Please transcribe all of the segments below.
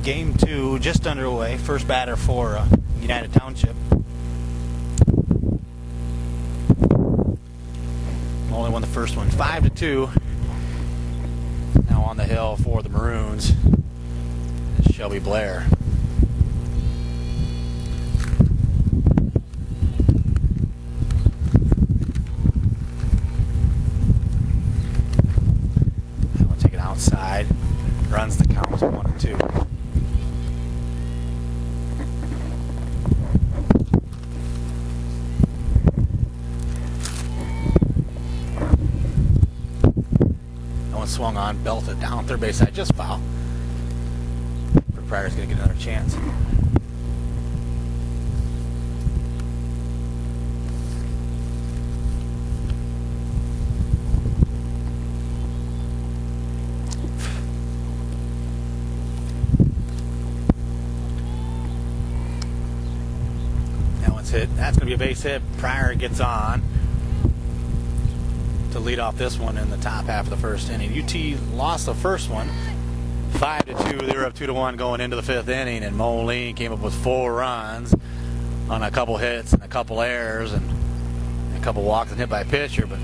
Game 2 just underway. First batter for United Township. Only won the first one 5-2. Now on the hill for the Maroons is Shelby Blair. We'll take it outside. Runs the count 1-2. Swung on, belted down third base side, just foul. Pryor's going to get another chance. That one's hit. That's going to be a base hit. Pryor gets on to lead off this one in the top half of the first inning. UT lost the first one 5-2. They were up 2-1 going into the fifth inning, and Moline came up with 4 runs on a couple hits and a couple errors and a couple walks and hit by a pitcher. But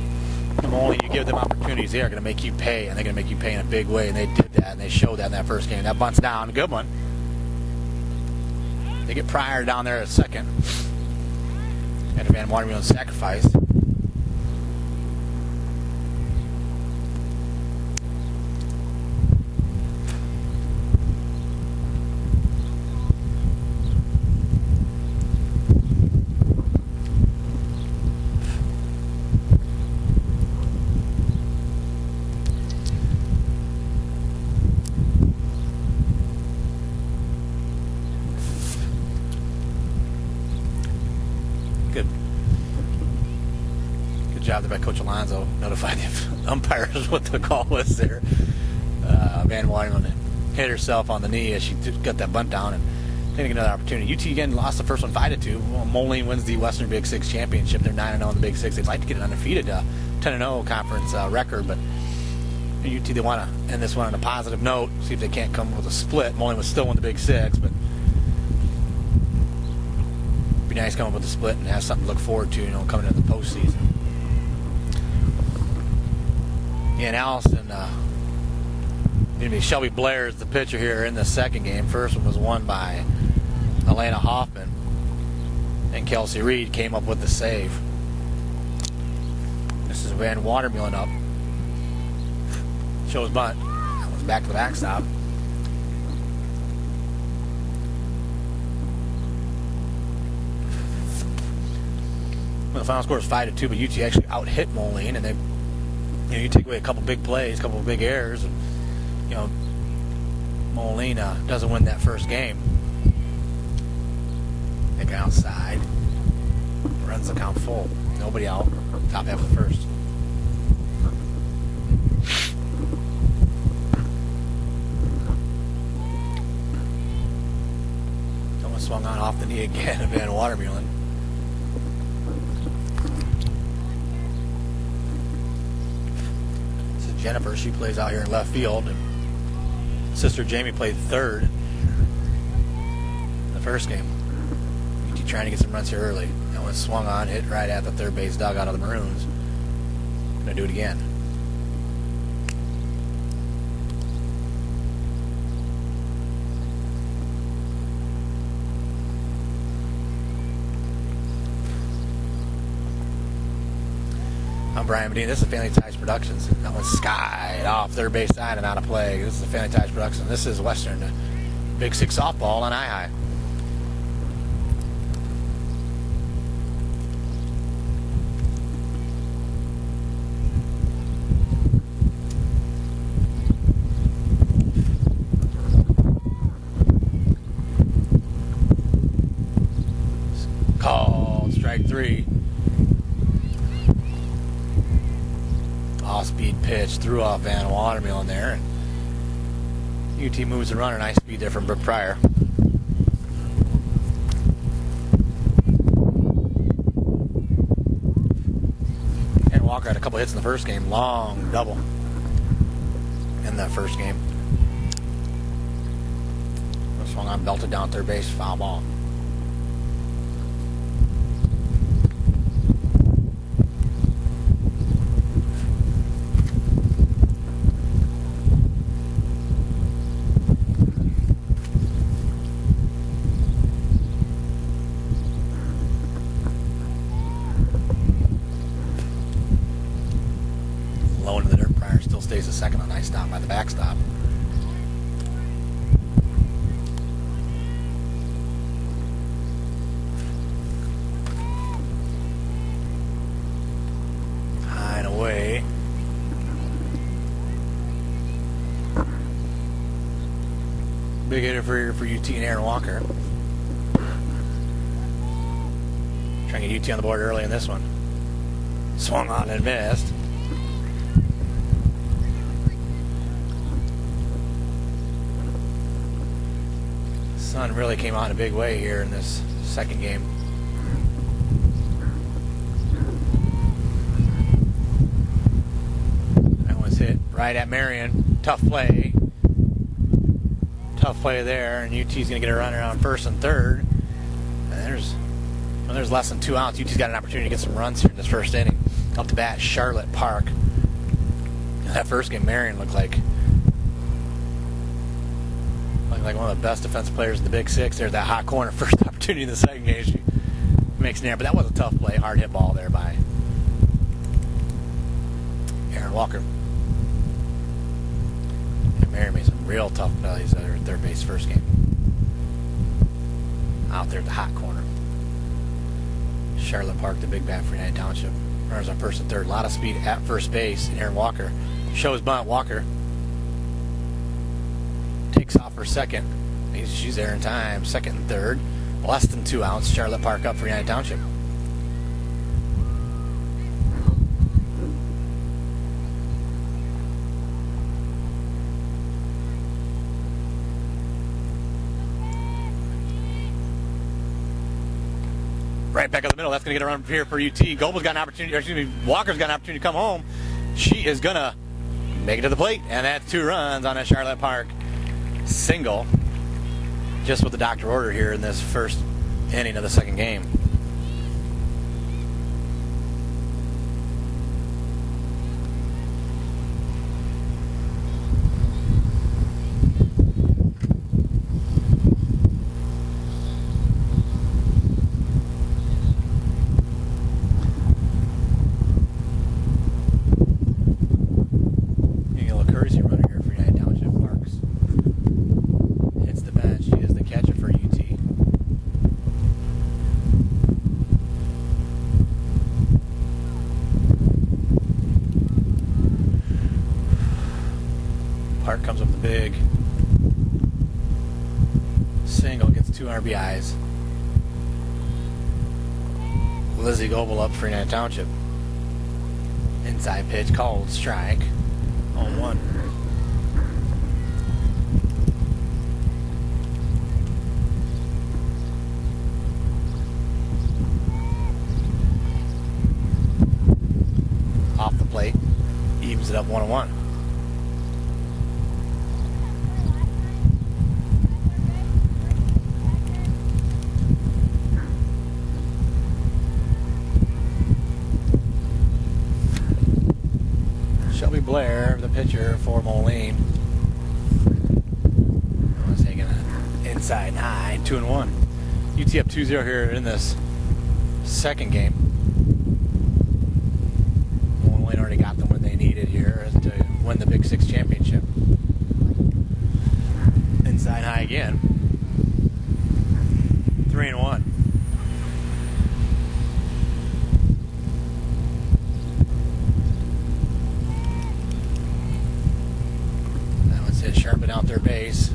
Moline, you give them opportunities, they are going to make you pay, and they're going to make you pay in a big way, and they did that, and they showed that in that first game. That bunt's down, good one. They get Pryor down there at second. And Van Watermelon sacrifice. Job there by Coach Alonzo, notified the umpires what the call was there. Van Watermelon hit herself on the knee as she got that bunt down and didn't get another opportunity. UT again lost the first one 5-2. Well, Moline wins the Western Big Six championship. They're 9-0 in the Big Six. They'd like to get an undefeated 10-0 conference record, but UT, they want to end this one on a positive note, see if they can't come with a split. Moline would still win the Big Six, but it'd be nice to come up with a split and have something to look forward to, coming into the postseason. Yeah, and Allison, Shelby Blair is the pitcher here in the second game. First one was won by Elena Hoffman, and Kelsey Reed came up with the save. This is Van Watermelon up. Shows bunt. That one's back to the backstop. Well, the final score is 5-2, but UT actually out-hit Moline, and they. You take away a couple big plays, a couple of big errors, and Moline doesn't win that first game. Take it outside, runs the count full, nobody out, top half of the first. Someone swung on off the knee again of Van Watermelon. Jennifer, she plays out here in left field, and sister Jamie played third in the first game. UT trying to get some runs here early. That one swung on, hit right at the third base dugout of the Maroons. Gonna do it again. I'm Brian Medina. This is Family Ties Productions. That one's skied off third base side and out of play. This is Family Ties Productions. This is Western Big Six softball on I-High. Called strike 3. Off-speed pitch, threw off Van Watermelon there. UT moves the runner, nice speed there from Brooke Pryor. And Walker had a couple hits in the first game, long double in that first game. Swung on, belted down third base, foul ball. Low into the dirt. Pryor still stays a second. A nice stop by the backstop. High and away. Big hitter for UT and Aaron Walker. Trying to get UT on the board early in this one. Swung on and missed. Sun really came out in a big way here in this second game. That one's hit right at Marion. Tough play. Tough play there, and UT's going to get a run around first and third. And there's less than 2 outs. UT's got an opportunity to get some runs here in this first inning. Up to bat, Charlotte Park. That first game, Marion looked like one of the best defensive players in the Big Six. There's that hot corner. First opportunity in the second game. She makes an error, but that was a tough play. Hard hit ball there by Aaron Walker. And Marion made some real tough plays at her third base first game. Out there at the hot corner. Charlotte Park, the big bat for United Township. Runners on first and third. A lot of speed at first base. And Aaron Walker shows bunt. Walker takes off for second. She's there in time. Second and third. Less than 2 outs. Charlotte Park up for United Township. Right back up the middle. That's going to get a run here for UT. Gobel's got an opportunity, or excuse me, Walker's got an opportunity to come home. She is going to make it to the plate, and that's 2 runs on a Charlotte Park single. Just what the doctor ordered here in this first inning of the second game. Park comes up with a big single, gets 2 RBIs. Lizzie Goebel up for United Township. Inside pitch, called strike. 0-1. Off the plate, evens it up 1-1. Blair, the pitcher for Moline, was taking an inside and high, 2-1. UT up 2-0 here in this second game. Moline already got them what they needed here to win the Big Six championship. Inside high again, 3-1. Sharpen out their base.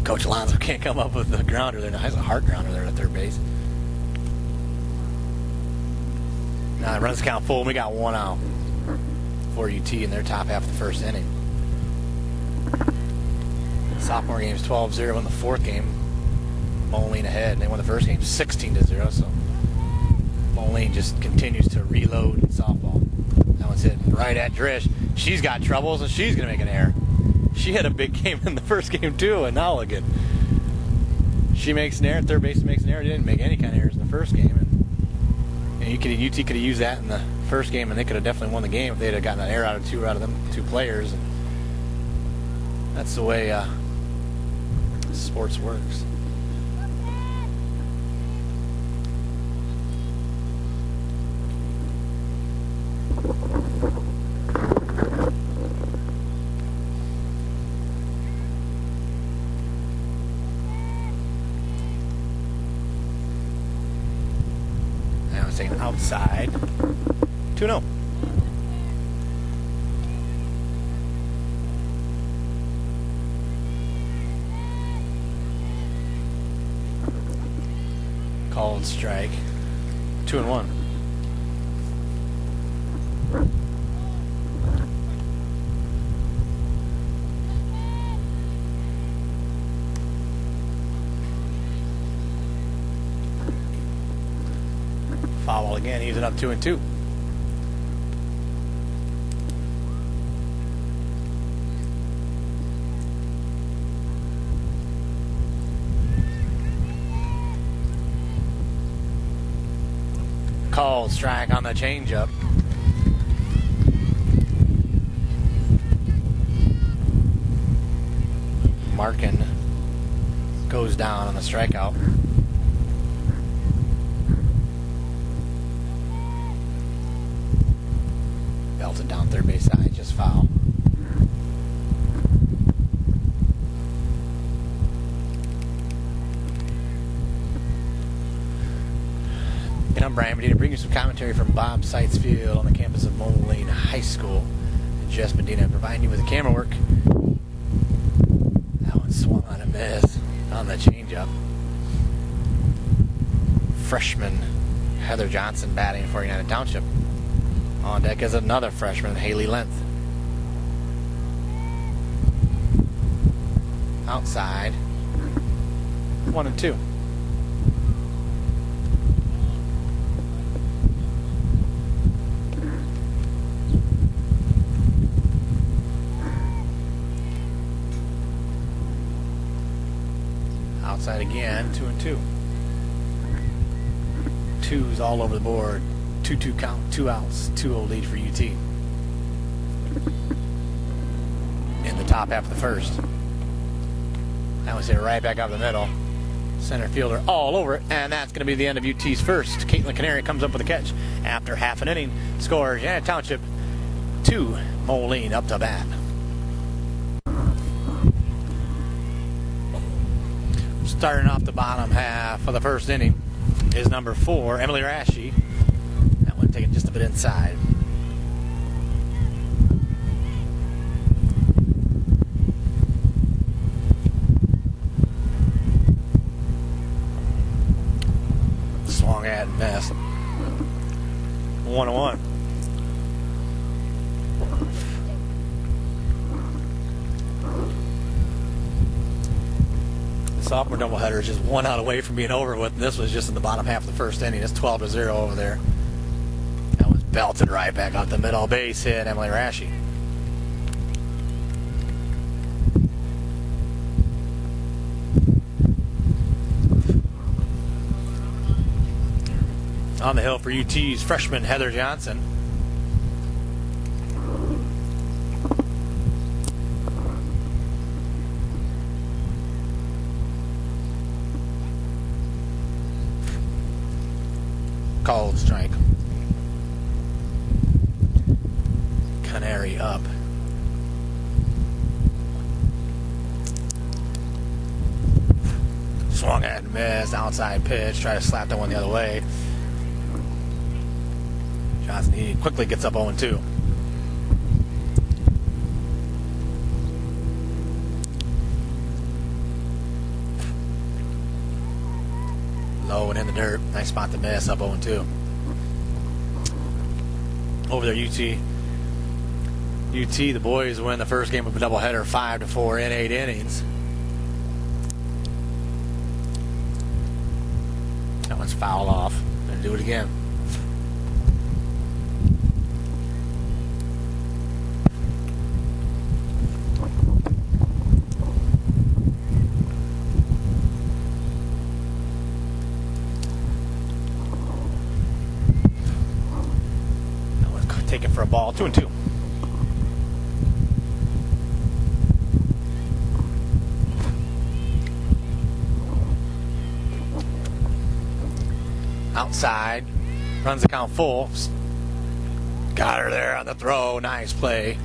Coach Alonso can't come up with the grounder there. Now has a hard grounder there at third base. Now runs count full. We got 1 out for UT in their top half of the first inning. Sophomore game's 12-0 in the fourth game. Moline ahead, and they won the first game 16-0. So Moline just continues to reload in softball. That one's hit right at Drish. She's got troubles, and she's going to make an error. She had a big game in the first game too, and now look at She makes an error. Third base makes an error. They didn't make any kind of errors in the first game. And UT could have used that in the first game, and they could have definitely won the game if they'd have gotten an error out of them two players. And that's the way sports works. Now it's taken outside. 2-0. Called strike. 2-1. Foul again. He's up 2-2. Called strike on the changeup. Markin goes down on the strikeout. Belted down third base side, just foul. And I'm Brian Medina, bringing you some commentary from Bob Seitz Field on the campus of Moline High School. And Jess Medina providing you with the camera work. That one swung on a miss on the changeup. Freshman Heather Johnson batting for United Township. On deck is another freshman, Haley Length. Outside, 1-2. Outside again, 2-2. Twos all over the board. 2-2 count, 2 outs, 2-0 lead for UT. In the top half of the first. That was hit right back up the middle. Center fielder all over it, and that's going to be the end of UT's first. Caitlin Canary comes up with a catch after half an inning. Scores United Township 2, Moline up to bat. Starting off the bottom half of the first inning is number 4, Emily Rashi. That one taken just a bit inside. Swung at and missed. 1-1. Sophomore doubleheader is just 1 out away from being over with. This was just in the bottom half of the first inning. It's 12-0 over there. That was belted right back up the middle. Base hit, Emily Rashi. On the hill for UT's freshman Heather Johnson. Called strike. Canary up. Swung at and missed. Outside pitch. Try to slap that one the other way. Johnson, he quickly gets up 0-2. Low and in the dirt. Nice spot to miss. Up 0-2. Over there, UT, the boys win the first game of a doubleheader 5-4 in 8 innings. That one's fouled off. Gonna do it again. take it for a ball. 2-2. Outside, runs the count full. Got her there on the throw. Nice play.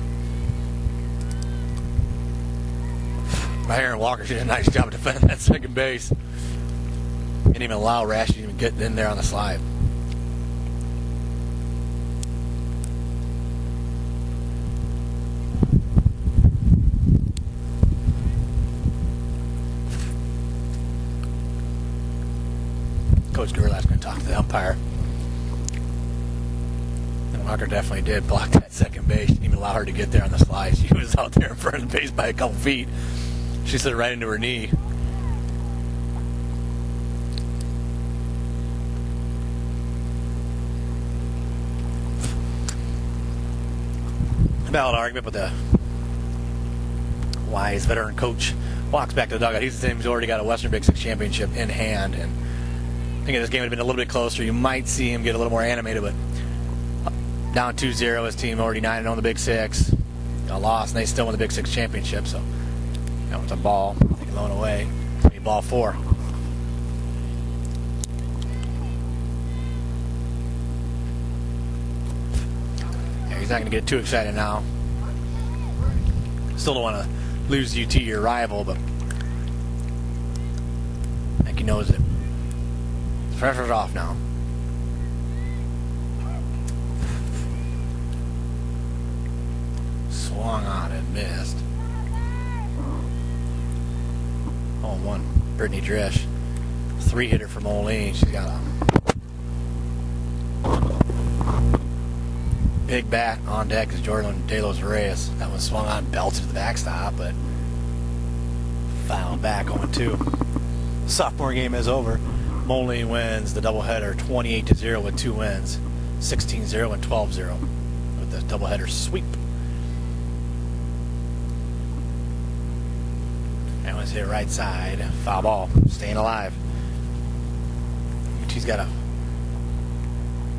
Aaron Walker, she did a nice job of defending that second base. Didn't even allow Rash to even get in there on the slide. Coach Gerlach's going to talk to the umpire. And Walker definitely did block that second base. Didn't even allow her to get there on the slide. She was out there in front of the base by a couple feet. She slid right into her knee. Valid argument, but the wise veteran coach walks back to the dugout. He's already got a Western Big Six championship in hand, and I think if this game had been a little bit closer, you might see him get a little more animated, but down 2-0, his team already 9-0 in the Big Six. A loss, and they still win the Big Six championship, so it's a ball. They can loan away. It's going to be ball 4. Yeah, he's not going to get too excited now. Still don't want to lose UT, your rival, but I think he knows it. The pressure's off now. Swung on and missed. 0-1. Brittany Drish, 3-hitter for Moline. She's got a big bat on deck as Jordan De Los Reyes. That one swung on, belted to the backstop, but fouled back 0-2. Sophomore game is over. Moline wins the doubleheader 28-0 with 2 wins, 16-0 and 12-0 with the doubleheader sweep. That one's hit right side. Foul ball. Staying alive. UT's got a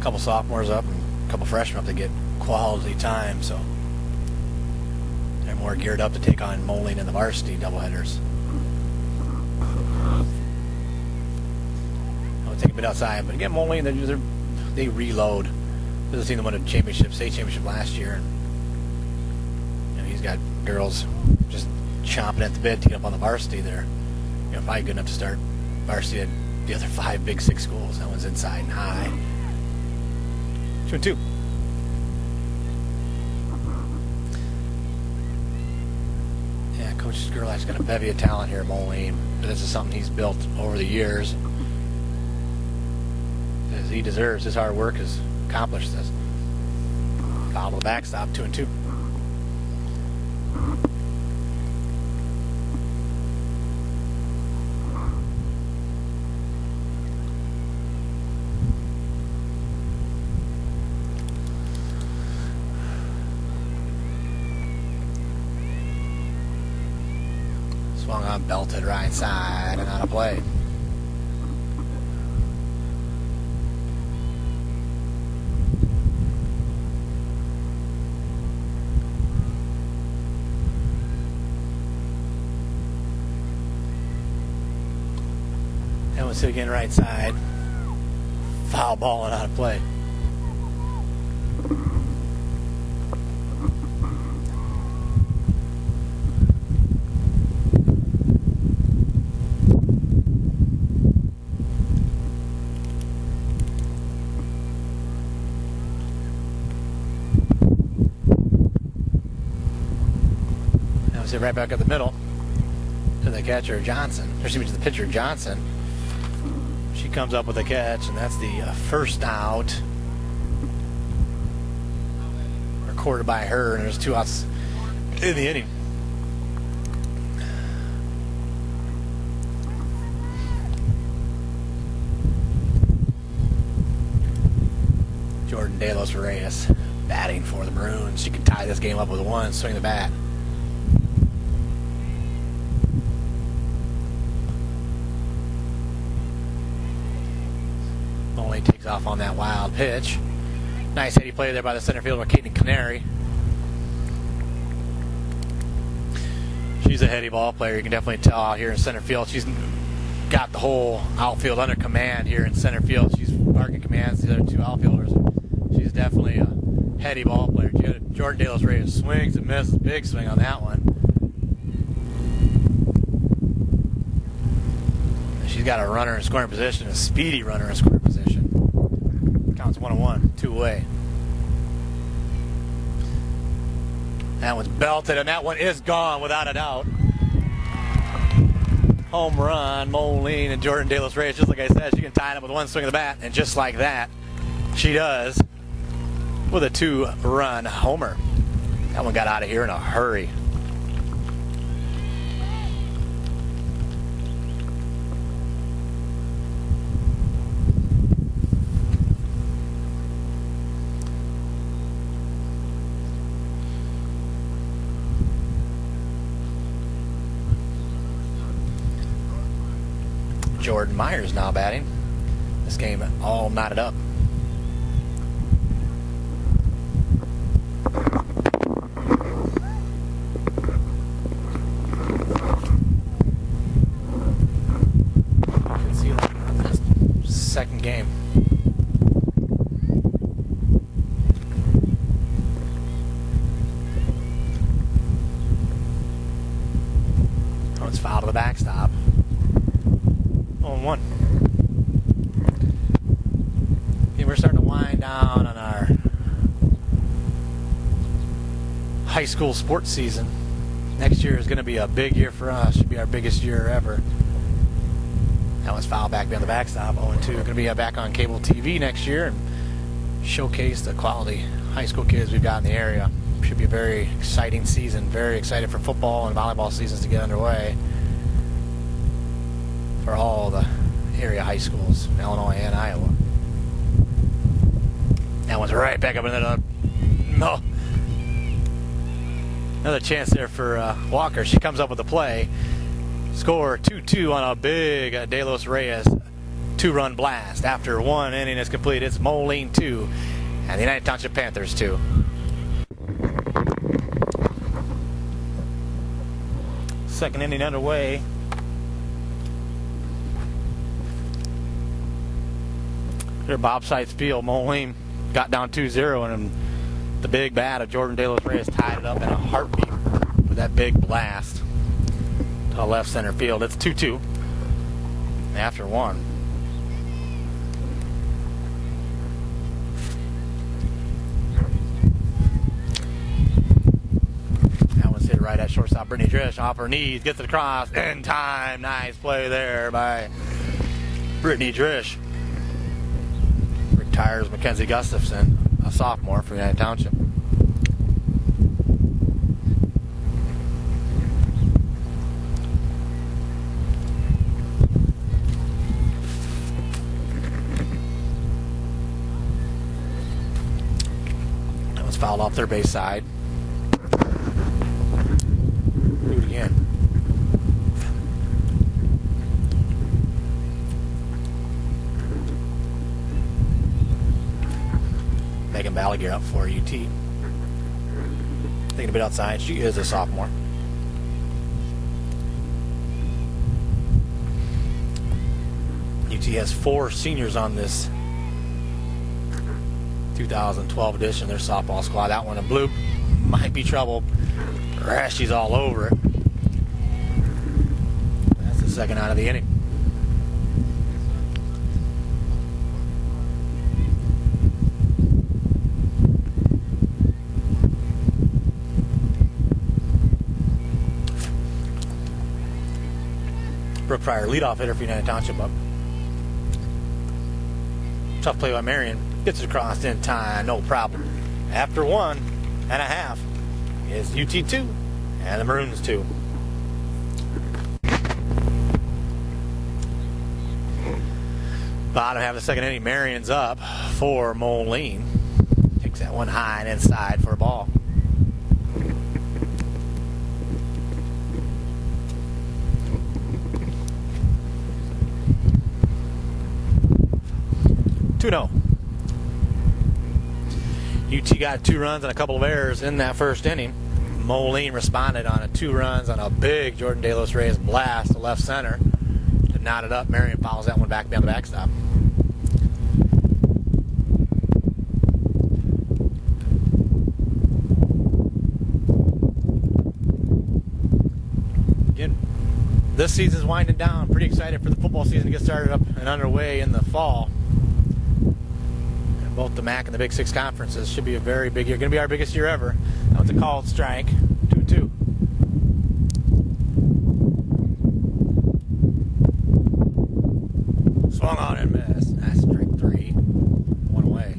couple sophomores up and a couple freshmen up to get quality time, so they're more geared up to take on Moline and the varsity doubleheaders. I'll take a bit outside, but again, Moline, they reload. This is a team that won a championship, state championship last year. And he's got girls just chomping at the bit to get up on the varsity there. Probably good enough to start varsity at the other 5 Big Six schools. That one's inside and high. 2-2. Yeah, Coach Gerlach's got a bevy of talent here at Moline. But this is something he's built over the years. As he deserves. His hard work has accomplished this. Foul to the backstop, 2-2. Swung on, belted right side, and out of play. That was hit again right side. Foul ball and out of play. Hit right back up the middle to the catcher Johnson, or excuse me, to the pitcher Johnson. She comes up with a catch, and that's the first out recorded by her, and there's 2 outs in the inning. Jordan De Los Reyes batting for the Maroons. She can tie this game up with 1, swing the bat. Only takes off on that wild pitch. Nice heady play there by the center fielder, Caitlin Canary. She's a heady ball player. You can definitely tell out here in center field. She's got the whole outfield under command here in center field. She's barking commands to the other two outfielders. She's definitely a heady ball player. Jordan De Los Reyes swings and misses. Big swing on that one. She's got a runner in scoring position, a speedy runner in scoring position. Counts 1-1, 2 away. That one's belted, and that one is gone without a doubt. Home run, Moline and Jordan De Los Reyes. Just like I said, she can tie it up with one swing of the bat, and just like that, she does with a 2-run homer. That one got out of here in a hurry. Jordan Myers now batting. This game all knotted up. You can see that in this second game. Oh, it's foul to the backstop. 0-1. Okay, we're starting to wind down on our high school sports season. Next year is going to be a big year for us. Should be our biggest year ever. That was foul back beyond the backstop. 0-2. Going to be back on cable TV next year and showcase the quality high school kids we've got in the area. Should be a very exciting season. Very excited for football and volleyball seasons to get underway for all the area high schools, Illinois and Iowa. That one's right back up in the no. Another chance there for Walker. She comes up with a play. Score 2-2 on a big De Los Reyes 2-run blast. After one inning is complete, it's Moline 2 and the United Township Panthers 2. Second inning underway. Their Bob Sides field, Moline got down 2-0, and the big bat of Jordan De Los Reyes tied it up in a heartbeat with that big blast to left center field. It's 2-2 after one. That one's hit right at shortstop. Brittany Drish off her knees, gets it across in time. Nice play there by Brittany Drish. Retires Mackenzie Gustafson, a sophomore for United Township. That was fouled off their base side. Do it again. Megan Balaguer up for UT. Taking a bit outside. She is a sophomore. UT has 4 seniors on this 2012 edition. Their softball squad. That one in blue might be trouble. Rashi's all over it. That's the second out of the inning. Brooke Pryor, leadoff hitter for United Township up. Tough play by Marion. Gets it across in time, no problem. After 1.5 is UT 2 and the Maroons 2. Bottom half of the second inning, Marion's up for Moline. Takes that one high and inside for a ball. UT got 2 runs and a couple of errors in that first inning. Moline responded on 2 runs on a big Jordan De Los Reyes blast to left center to knot it up. Marion follows that one back beyond the backstop. Again, this season's winding down. Pretty excited for the football season to get started up and underway in the fall. And both the MAC and the Big Six conferences should be a very big year. Going to be our biggest year ever. That was a called strike. 2-2. Swung on and missed. That's strike 3. 1 away.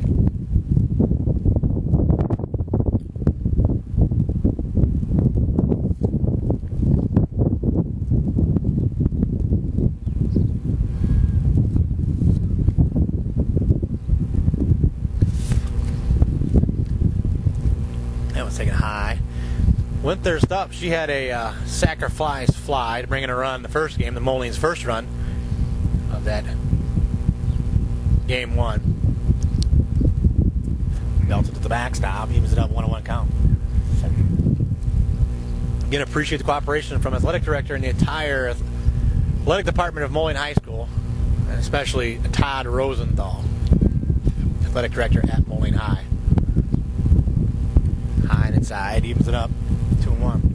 That one's taken high. Winther's up. She had a sacrifice fly to bring in a run in the first game, the Moline's first run of that game 1. Belted to the backstop, evens it up 1-1 count. Again, appreciate the cooperation from athletic director and the entire athletic department of Moline High School, and especially Todd Rosenthal, athletic director at Moline High. High and inside, evens it up 2-1.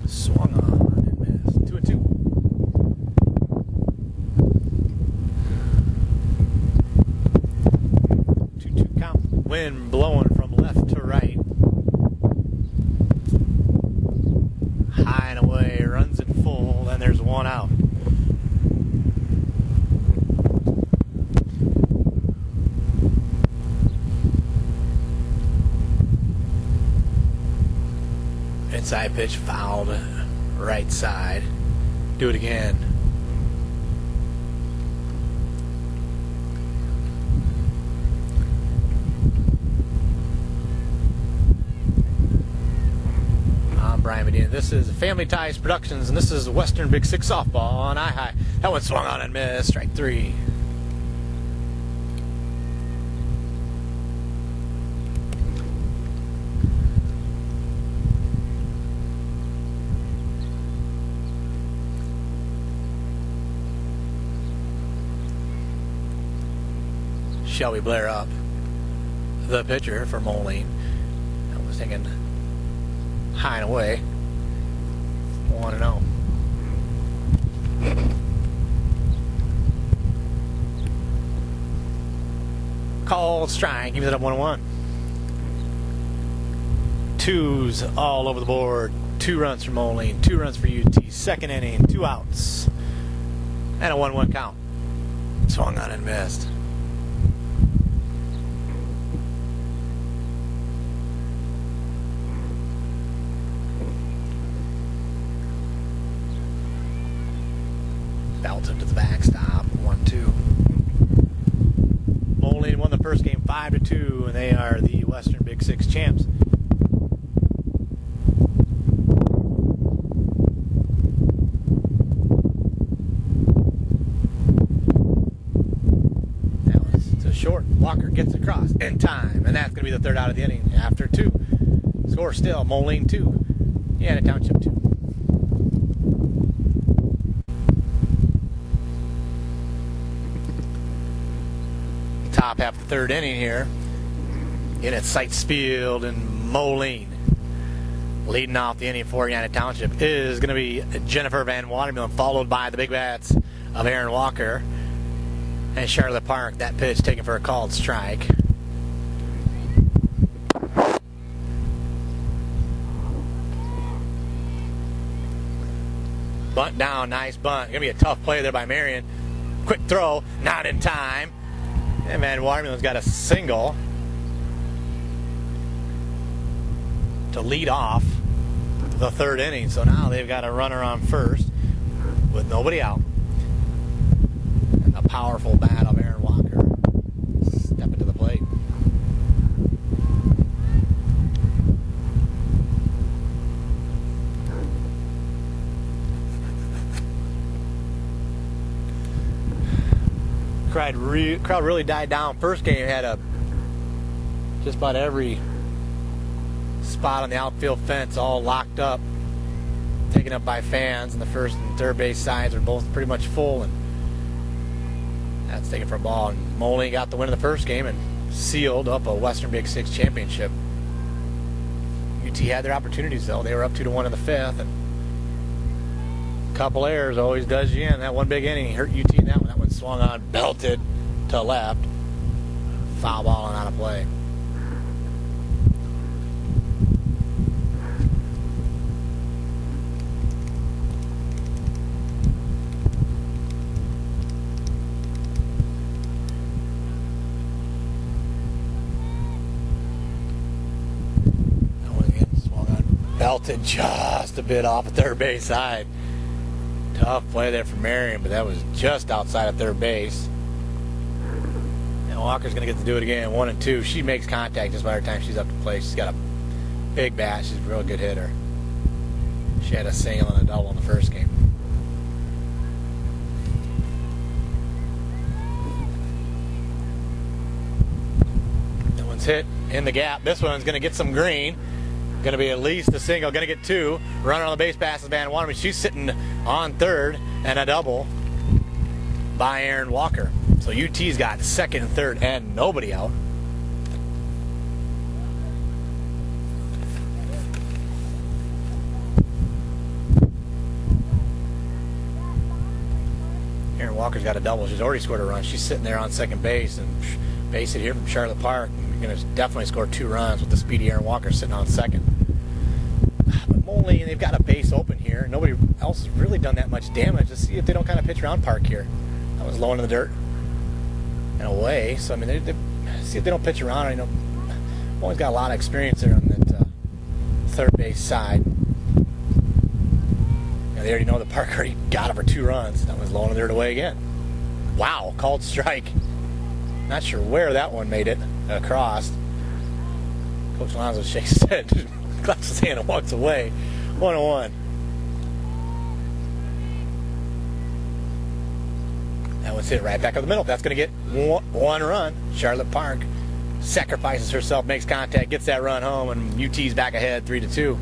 Swung on and missed. 2-2. Count. Wind blowing from left to right. High and away, runs it full, and there's 1 out. Inside pitch fouled right side. Do it again. I'm Brian Medina. This is Family Ties Productions, and this is Western Big Six Softball on I-High. That one swung on and missed. Strike 3. Shelby Blair up, the pitcher for Moline. That was taken high and away. 1-0. Called strike, gives it up 1-1. 2s all over the board. 2 runs for Moline, 2 runs for UT. Second inning, 2 outs, and a 1-1 count. Swung on and missed. Belted to the backstop, 1-2. Moline won the first game 5-2, and they are the Western Big Six champs. That was too short. Walker gets across in time, and that's going to be the 3rd out of the inning after 2. Score still, Moline 2, Indiana Township 2. Top half of the 3rd inning here. In at Sites Field in Moline. Leading off the inning for Indiana Township is going to be Jennifer Van Watermelon, followed by the big bats of Aaron Walker and Charlotte Park. That pitch taken for a called strike. Bunt down, nice bunt. Going to be a tough play there by Marion. Quick throw, not in time. And Van Watermelon's got a single to lead off the 3rd inning. So now they've got a runner on first with nobody out. And the powerful bat of Aaron Walker stepping to the plate. Crowd really died down. First game had just about every spot on the outfield fence all locked up, taken up by fans, and the first and third base sides are both pretty much full, and that's taken for a ball. And Moline got the win in the first game and sealed up a Western Big Six championship. UT had their opportunities though. They were up 2-1 in the fifth, and a couple errors always does you in. That one big inning hurt UT in that one. That one swung on, belted to left, foul ball and out of play. Belted just a bit off the third base side. Tough play there for Marion, but that was just outside of third base. And Walker's going to get to do it again, 1-2. She makes contact just by the time she's up to play. She's got a big bat. She's a real good hitter. She had a single and a double in the first game. That one's hit in the gap. This one's going to get some green. Going to be at least a single. Going to get two. Runner on the base passes Van Wanderman. She's sitting on third, and a double by Aaron Walker. So UT's got second and third and nobody out. Aaron Walker's got a double. She's already scored a run. She's sitting there on second base, and base hit here from Charlotte Park. Going to definitely score 2 runs with the speedy Aaron Walker sitting on second. But Moline, they've got a base open here. Nobody else has really done that much damage. Let's see if they don't kind of pitch around Park here. That was low into the dirt and away. So I mean, they see if they don't pitch around. I know Moline's got a lot of experience there on that third base side. And they already know that Park already got it for 2 runs. That was low into the dirt away again. Wow, called strike. Not sure where that one made it across. Coach Alonso shakes his head, claps his hand, and walks away. 1-1. That one's hit right back up the middle. That's going to get one run. Charlotte Park sacrifices herself, makes contact, gets that run home, and UT's back ahead 3-2.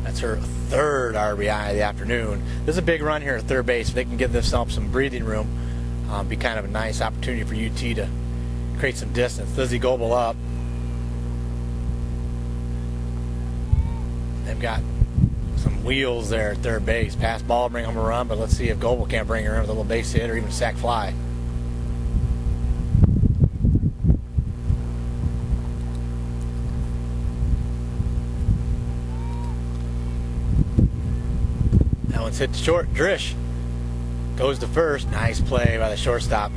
That's her third RBI of the afternoon. There's a big run here at third base. If they can give themselves some breathing room, be kind of a nice opportunity for UT to create some distance. Lizzie Goebel up. They've got some wheels there at third base. Pass ball, bring home a run, but let's see if Goebel can't bring her in with a little base hit or even a sac fly. That one's hit short. Drish goes to first. Nice play by the shortstop.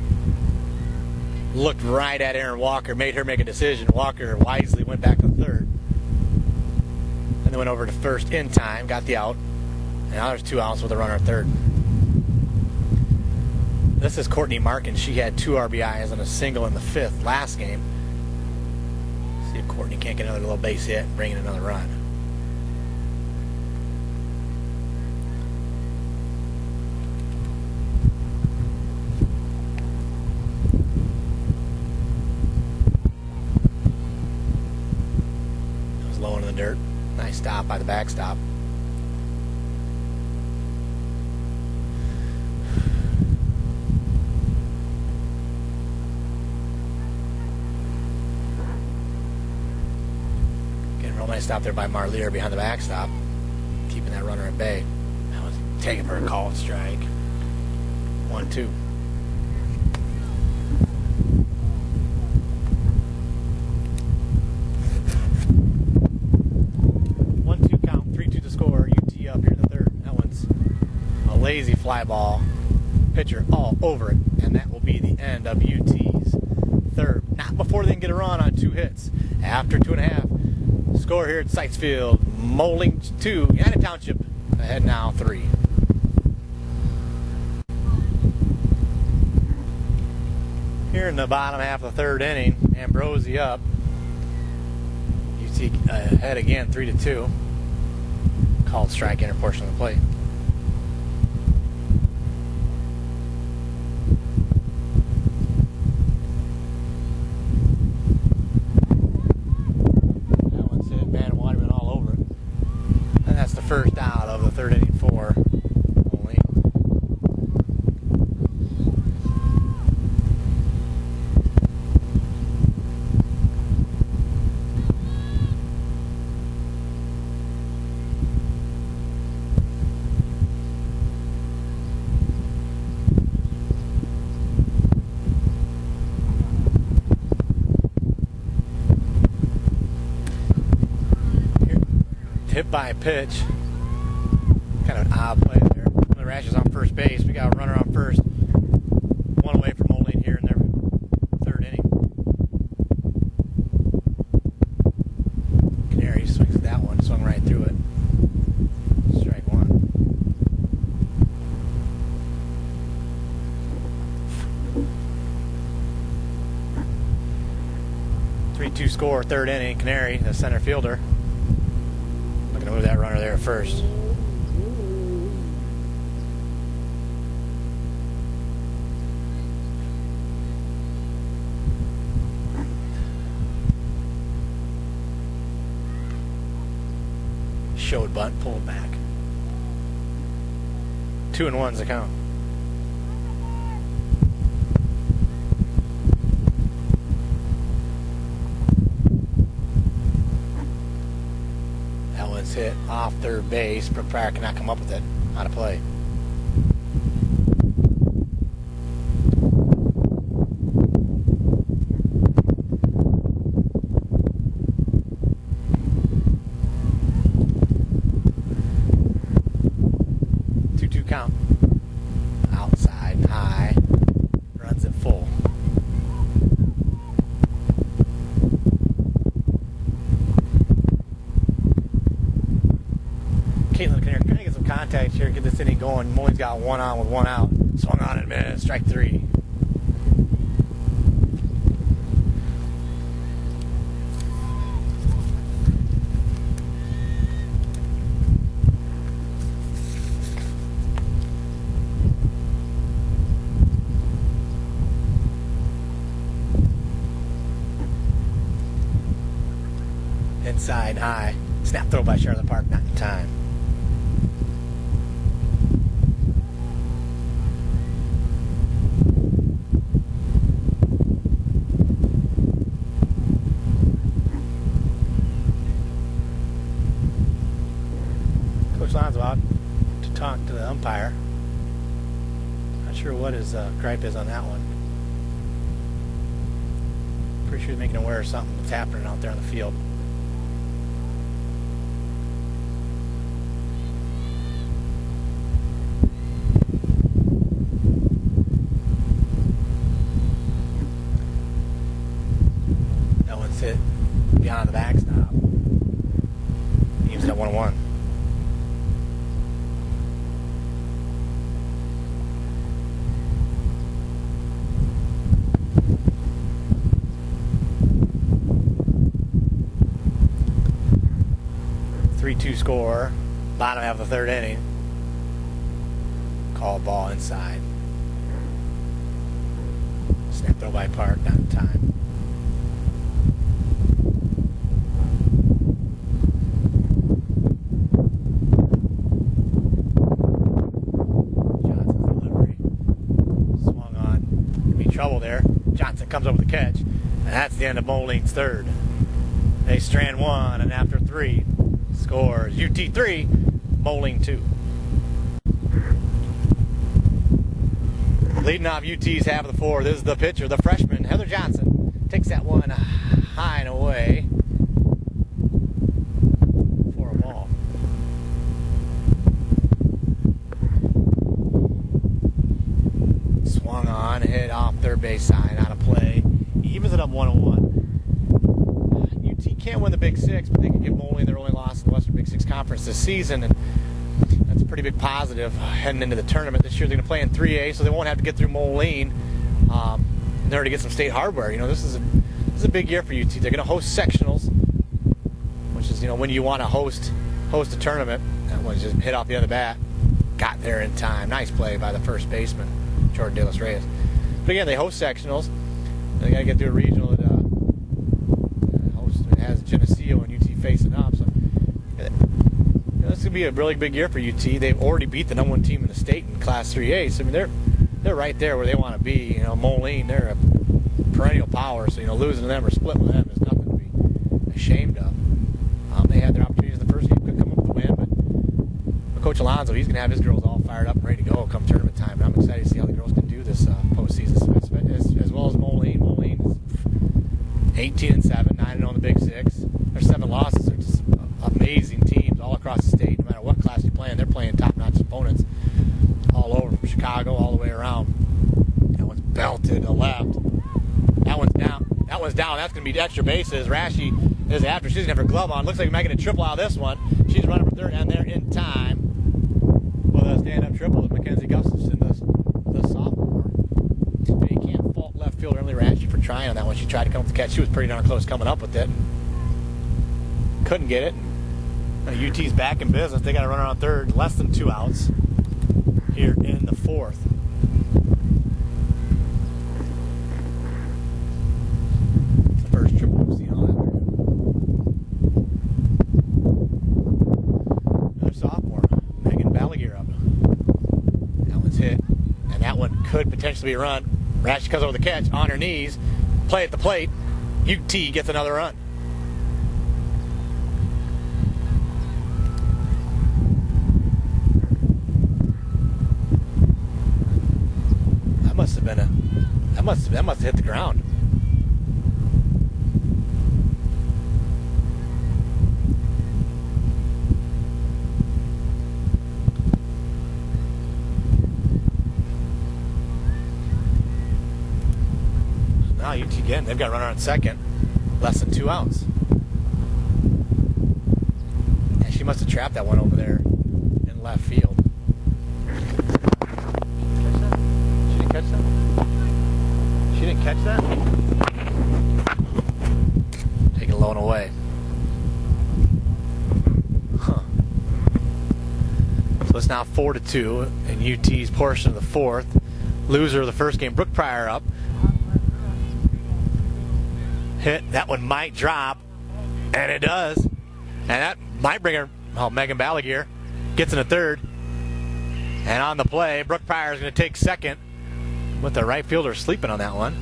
Looked right at Aaron Walker, made her make a decision. Walker wisely went back to third. And then went over to first in time, got the out. And now there's 2 outs with a runner at third. This is Courtney Markin. She had 2 RBIs and a single in the fifth last game. See if Courtney can't get another little base hit and bring in another run. Low into the dirt. Nice stop by the backstop. Getting a real nice stop there by Marlier behind the backstop, keeping that runner at bay. That was taken for a called strike. 1-2. 1-2 count, 3-2 to score. UT up here in the third. That one's a lazy fly ball. Pitcher all over it, and that will be the end of UT's third. Not before they can get a run on 2 hits. After 2.5. Score here at Sykesfield. Moline 2, United Township ahead now 3. Here in the bottom half of the third inning, Ambrosi up. UT ahead again, 3-2. Called strike, inner portion of the plate. hit by a pitch. Kind of an odd play there. The Rash is on first base. We got a runner on first. One away from Moline here in their third inning. Canary swings at that one. Swung right through it. Strike one. 3-2 score, third inning. Canary, the center fielder, looking to move that runner there at first. Showed bunt, pulled back. 2-1's the count. That one's hit off third base. Brooke Pryor cannot come up with it. Out of play. Count. Outside, high, runs it full. Caitlin Canary trying to get some contact here, get this inning going. Moline's got one on with one out. Swung on in a minute, strike three. Inside, high. Snap throw by Charlotte Park, not in time. Coach Lon's about to talk to the umpire. Not sure what his gripe is on that one. Pretty sure he's making aware of something that's happening out there on the field. Hit beyond the backstop. Evens at 1-1. Three-two score. Bottom half of the third inning. Call ball inside. Snap throw by Park, not in time. Trouble there. Johnson comes up with the catch, and that's the end of Moline's third. They strand one, and after three, scores UT 3, Moline 2. Leading off UT's half of the four, this is the pitcher, the freshman, Heather Johnson, takes that one high and away for a ball. Swung on, hit off third base side, out of play. Evens it up 1-1. UT can't win the Big Six, but they can give Moline their only loss in the Western Big Six Conference this season, and that's a pretty big positive heading into the tournament. This year they're going to play in 3A, so they won't have to get through Moline in order to get some state hardware. You know, this is a big year for UT. They're going to host sectionals, which is, you know, when you want to host a tournament. That one just hit off the other bat, got there in time. Nice play by the first baseman, Jordan De Los Reyes. But again, they host sectionals. They got to get through a regional that has Geneseo and UT facing up. So this is going to be a really big year for UT. They've already beat the ¡1 team in the state in Class 3A. So I mean, they're right there where they want to be. You know, Moline, they're a perennial power. So, you know, losing to them or splitting with them is nothing to be ashamed of. They had their opportunities in the first game, could come up with a win, but Coach Alonso, he's going to have his girls all fired up and ready to go come tournament time. And I'm excited to see how the girls can do this postseason, as well as Moline. Moline is 18-7, 9-0 in the Big Six. Their 7 losses are just amazing teams all playing top-notch opponents all over from Chicago all the way around. That one's belted to left. That one's down. That one's down. That's going to be extra bases. Rashi is after. She's going to have her glove on. Looks like we might get a triple out of this one. She's running for third, and they're in time with a stand-up triple with Mackenzie Gustafson, the sophomore. And you can't fault left fielder Emily Rashi for trying on that one. She tried to come up with the catch. She was pretty darn close coming up with it. Couldn't get it. UT's back in business. They got a runner on third. Less than 2 outs here in the fourth. It's the first triple we've seen all that. Another sophomore, Megan Balaguer up. That one's hit, and that one could potentially be a run. Rash comes over the catch on her knees. Play at the plate. UT gets another run. That must have hit the ground. Now UT again, they've got a runner on second. Less than 2 outs. Yeah, she must have trapped that one over there in left field. She didn't catch that? She didn't catch that? Take it low and away. Huh. So it's now 4-2 in UT's portion of the fourth. Loser of the first game, Brooke Pryor up. Hit. That one might drop. And it does. And that might bring her, Megan Balaguer gets in a third. And on the play, Brooke Pryor is going to take second, with the right fielder sleeping on that one.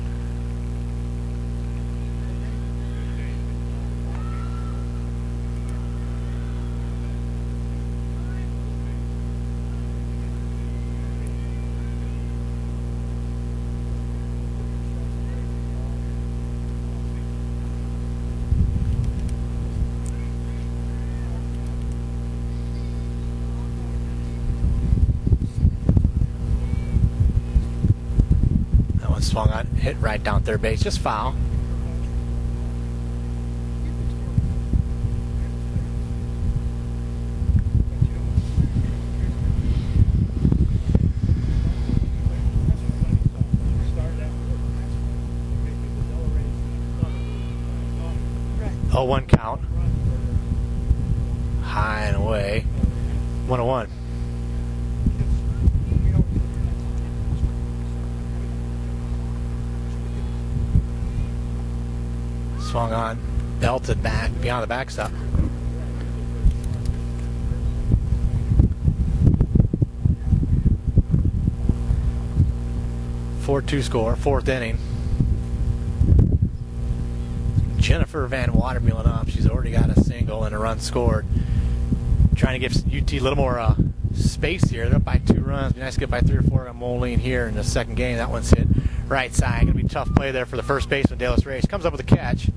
Swung on, hit right down third base, just foul. Oh, 1 count. High and away. 1-1. Swung on, belted back beyond the backstop. 4-2 score, fourth inning. Jennifer Van Watermeulen up. She's already got a single and a run scored. Trying to give UT a little more space here. They're up by 2 runs. Be nice to get by 3 or 4 on Moline here in the second game. That one's hit right side. Going to be a tough play there for the first baseman, Dallas Reyes. Comes up with a catch.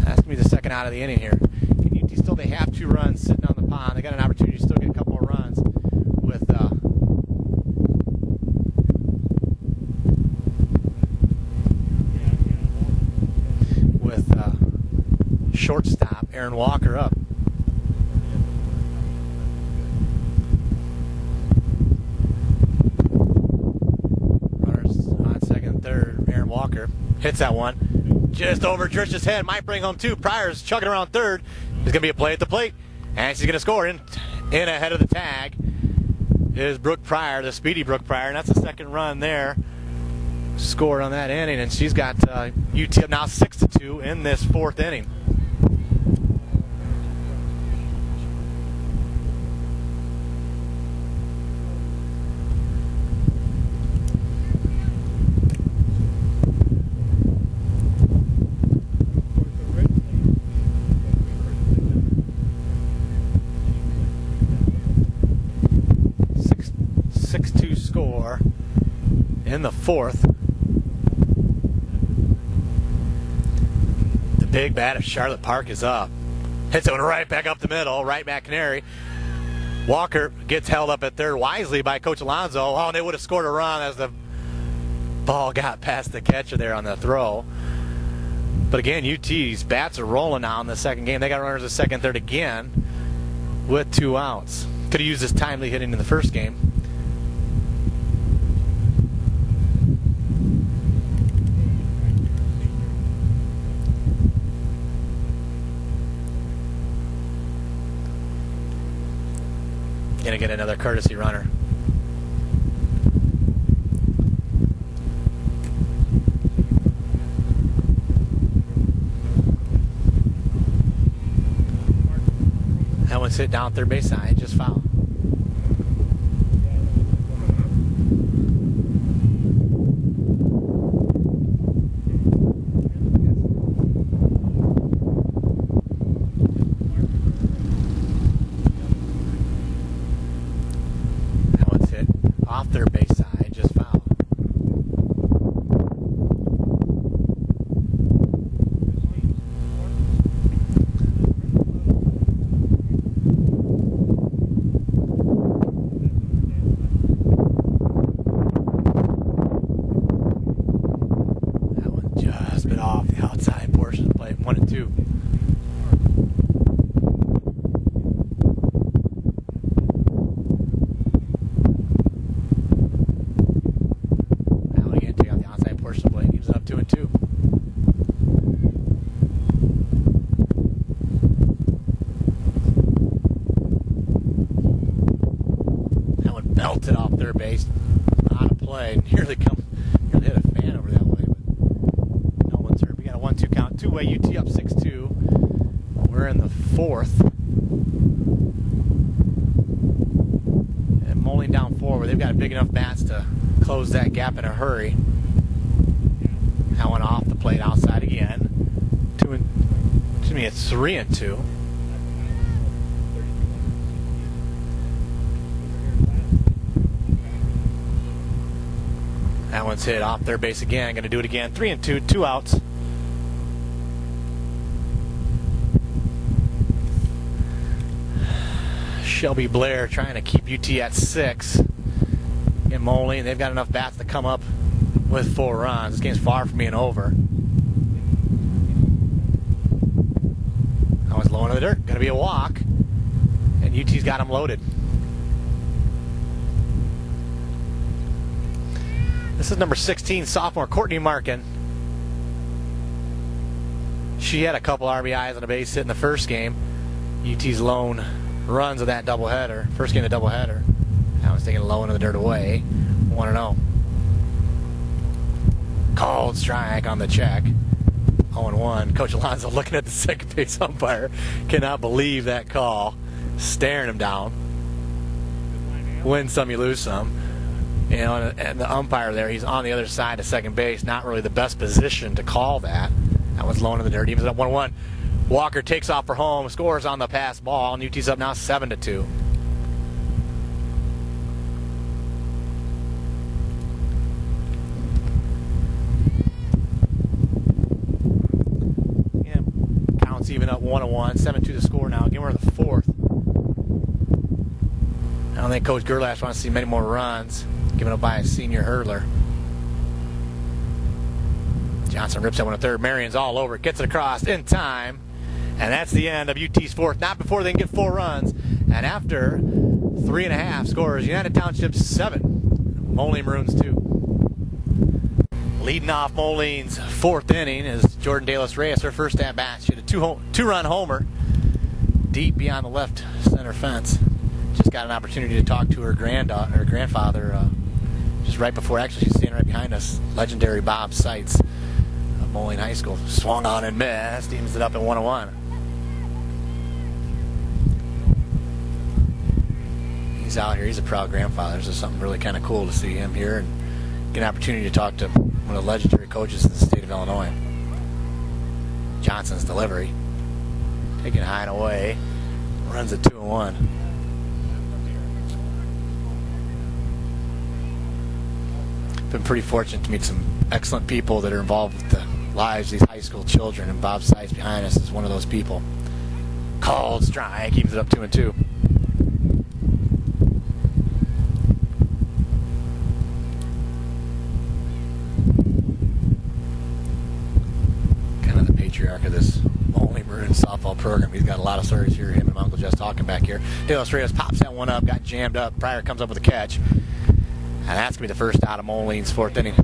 That's going to be the second out of the inning here. And UT still, they have 2 runs sitting on the pond. They got an opportunity to still get a couple more runs with shortstop Aaron Walker up. Runners on second and third. Aaron Walker hits that one. Just over Trish's head, might bring home 2. Pryor's chugging around third. There's going to be a play at the plate, and she's going to score in ahead of the tag. Is Brooke Pryor, the speedy Brooke Pryor, and that's the second run there scored on that inning, and she's got UT now 6-2 in this fourth inning. Score in the fourth. The big bat of Charlotte Park is up. Hits it one right back up the middle, right back Canary. Walker gets held up at third wisely by Coach Alonso. Oh, and they would have scored a run as the ball got past the catcher there on the throw. But again, UT's bats are rolling now in the second game. They got runners at second, third again with 2 outs. Could have used this timely hitting in the first game. Gonna get another courtesy runner. That one's hit down third base side, just foul. That one's hit off third base side, just foul. Off the outside portion of the plate, 1-2. Now again, take out the outside portion of the plate, leaves it up 2-2. That one belted off third base, out of play, nearly hit a fan over that way. 1-2 count, two-way UT up 6-2. We're in the fourth. And Moline down 4, where they've got big enough bats to close that gap in a hurry. That one off the plate outside again. It's 3-2. That one's hit off third base again. Going to do it again. 3-2, 2 outs. Shelby Blair trying to keep UT at 6 in Moline. They've got enough bats to come up with 4 runs. This game's far from being over. That one's low into the dirt. Going to be a walk. And UT's got them loaded. This is number 16, sophomore Courtney Markin. She had a couple RBIs on a base hit in the first game. UT's lone runs of that doubleheader. First game of the doubleheader. That was taking low into the dirt away. 1-0. Called strike on the check. 0-1. Coach Alonso looking at the second base umpire. Cannot believe that call. Staring him down. Win some, you lose some. You know, and the umpire there, he's on the other side of second base. Not really the best position to call that. That was low into the dirt. He was up 1-1. Walker takes off for home, scores on the pass ball, and UT's up now 7-2. Yeah, counts even up 1-1, 7-2 the score now. Again, we're in the fourth. I don't think Coach Gerlach wants to see many more runs given up by a senior hurdler. Johnson rips that one to third. Marion's all over it, gets it across in time. And that's the end of UT's fourth. Not before they can get 4 runs. And after 3.5 scores, United Township 7, Moline Maroons 2. Leading off Moline's fourth inning is Jordan De Los Reyes. Her first at bat. She had a two-run homer deep beyond the left center fence. Just got an opportunity to talk to her grandfather just right before. Actually, she's standing right behind us. Legendary Bob Seitz of Moline High School. Swung on and missed. Steams it up at 1-1. He's out here. He's a proud grandfather. So something really kind of cool to see him here and get an opportunity to talk to one of the legendary coaches in the state of Illinois. Johnson's delivery. Taking high and away. Runs at 2-1. Been pretty fortunate to meet some excellent people that are involved with the lives of these high school children, and Bob Seitz behind us is one of those people. Called strike, keeps it up 2-2. softball program. He's got a lot of stories here. Him and Uncle Jess talking back here. De Reyes pops that one up, got jammed up. Pryor comes up with a catch. And that's going to be the first out of Moline's fourth inning.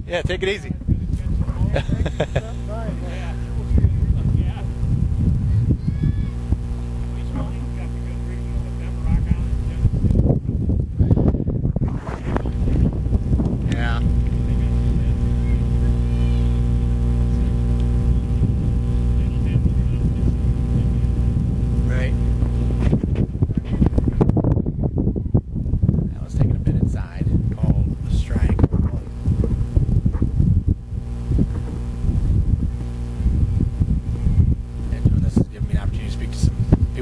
Yeah, take it easy.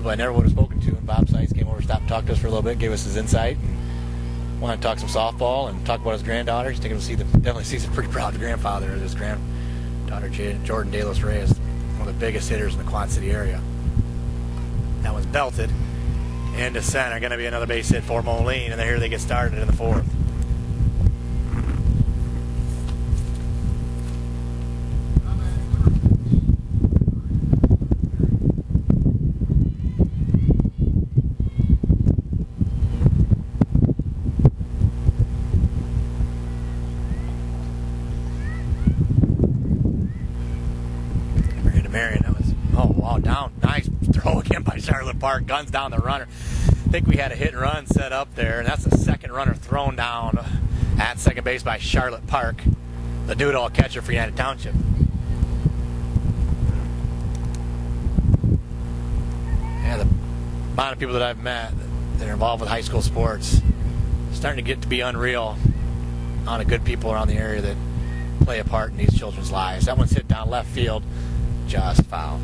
I never would have spoken to, and Bob Seitz came over, stopped, talked to us for a little bit, gave us his insight, and wanted to talk some softball and talk about his granddaughter. He's taking to see definitely sees a pretty proud grandfather of his granddaughter, Jordan De Reyes, one of the biggest hitters in the Quad City area. That was belted into center. Going to be another base hit for Moline, and here they get started in the fourth. Down. Nice throw again by Charlotte Park. Guns down the runner. I think we had a hit and run set up there, and that's the second runner thrown down at second base by Charlotte Park, the do-it-all catcher for United Township. Yeah, the amount of people that I've met that are involved with high school sports starting to get to be unreal on the good people around the area that play a part in these children's lives. That one's hit down left field, just foul.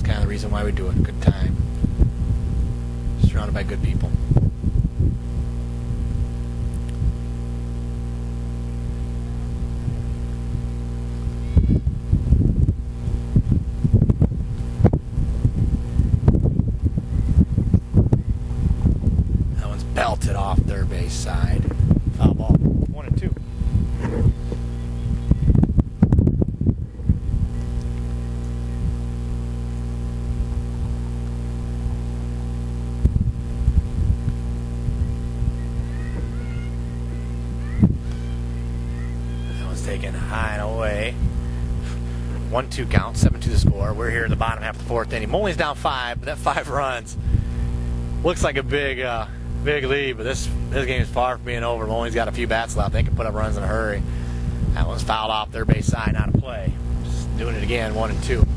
Kind of the reason why we do it. Good time. Surrounded by good people. That one's belted off third base side. Foul ball. 1-2. Taken high and away. 1-2 count, 7-2 the score. We're here in the bottom half of the fourth inning. Moline's down 5, but that 5 runs looks like a big lead, but this game is far from being over. Moline's got a few bats left. They can put up runs in a hurry. That one's fouled off their base side, out of play. Just doing it again, 1-2.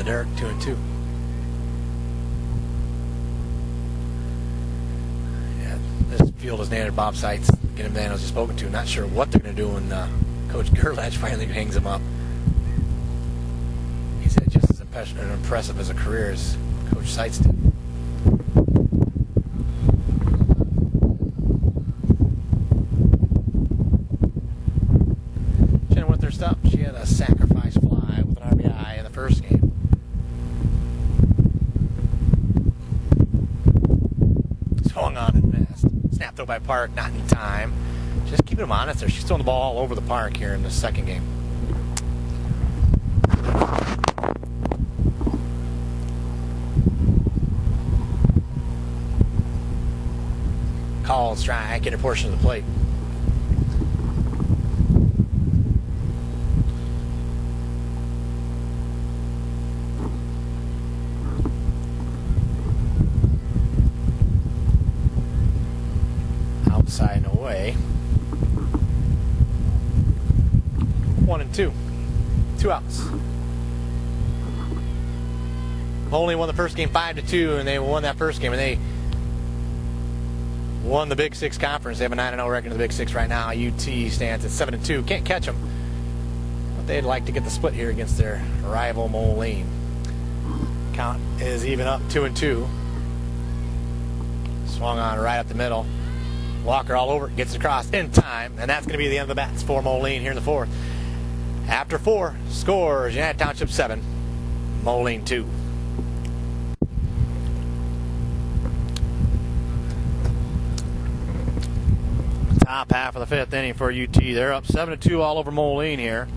Derek, 2-2. Yeah, this field is named Bob Seitz. Get him Daniels just spoken to. Not sure what they're going to do when Coach Gerlach finally hangs him up. He said just as impressive as a career as Coach Seitz did. Jenna with her stop. She had a sacrifice fly with an RBI in the first game. Swung on and missed. Snap throw by Park, not in time. Just keeping him honest there. She's throwing the ball all over the park here in the second game. Called strike, get a portion of the plate. Outside and away. 1-2. 2 outs. Moline won the first game 5-2, and they won that first game, and they won the Big Six Conference. They have a 9-0 record in the Big Six right now. UT stands at 7-2. Can't catch them, but they'd like to get the split here against their rival Moline. Count is even up, 2-2. Swung on right up the middll. Walker all over it, gets across in time, and that's going to be the end of the bats for Moline here in the fourth. After 4, scores United Township 7, Moline 2. Top half of the 5th inning for UT. They're up 7-2 all over Moline here.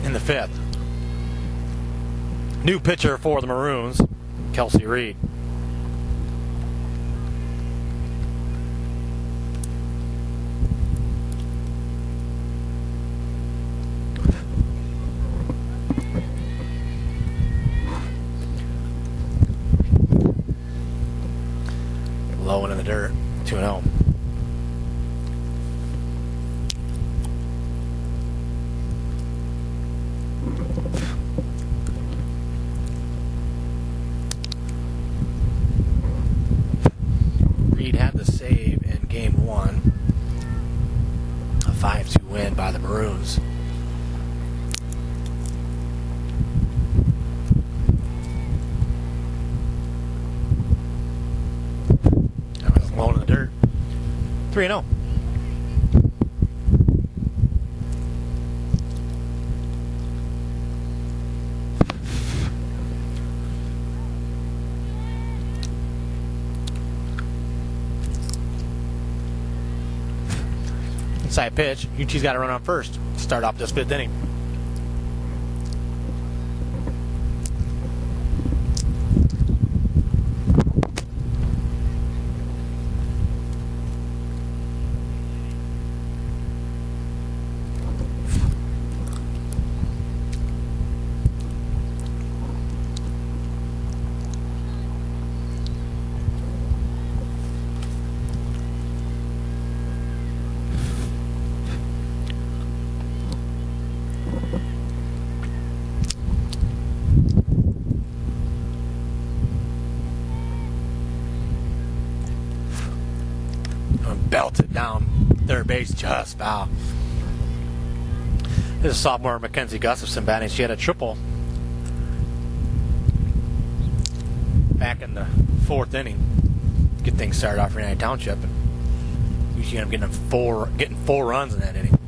In the 5th. New pitcher for the Maroons, Kelsey Reed. Low and in the dirt, 2-0. Reed had the save in game 1. A 5-2 win by the Maroons. Low in the dirt, 3-0. Inside pitch. UT's got to run on first. Start off this 5th inning. Belted down third base, just foul. This is sophomore Mackenzie Gustafson batting. She had a triple back in the 4th inning. Get things started off for United Township, and usually end up getting four runs in that inning.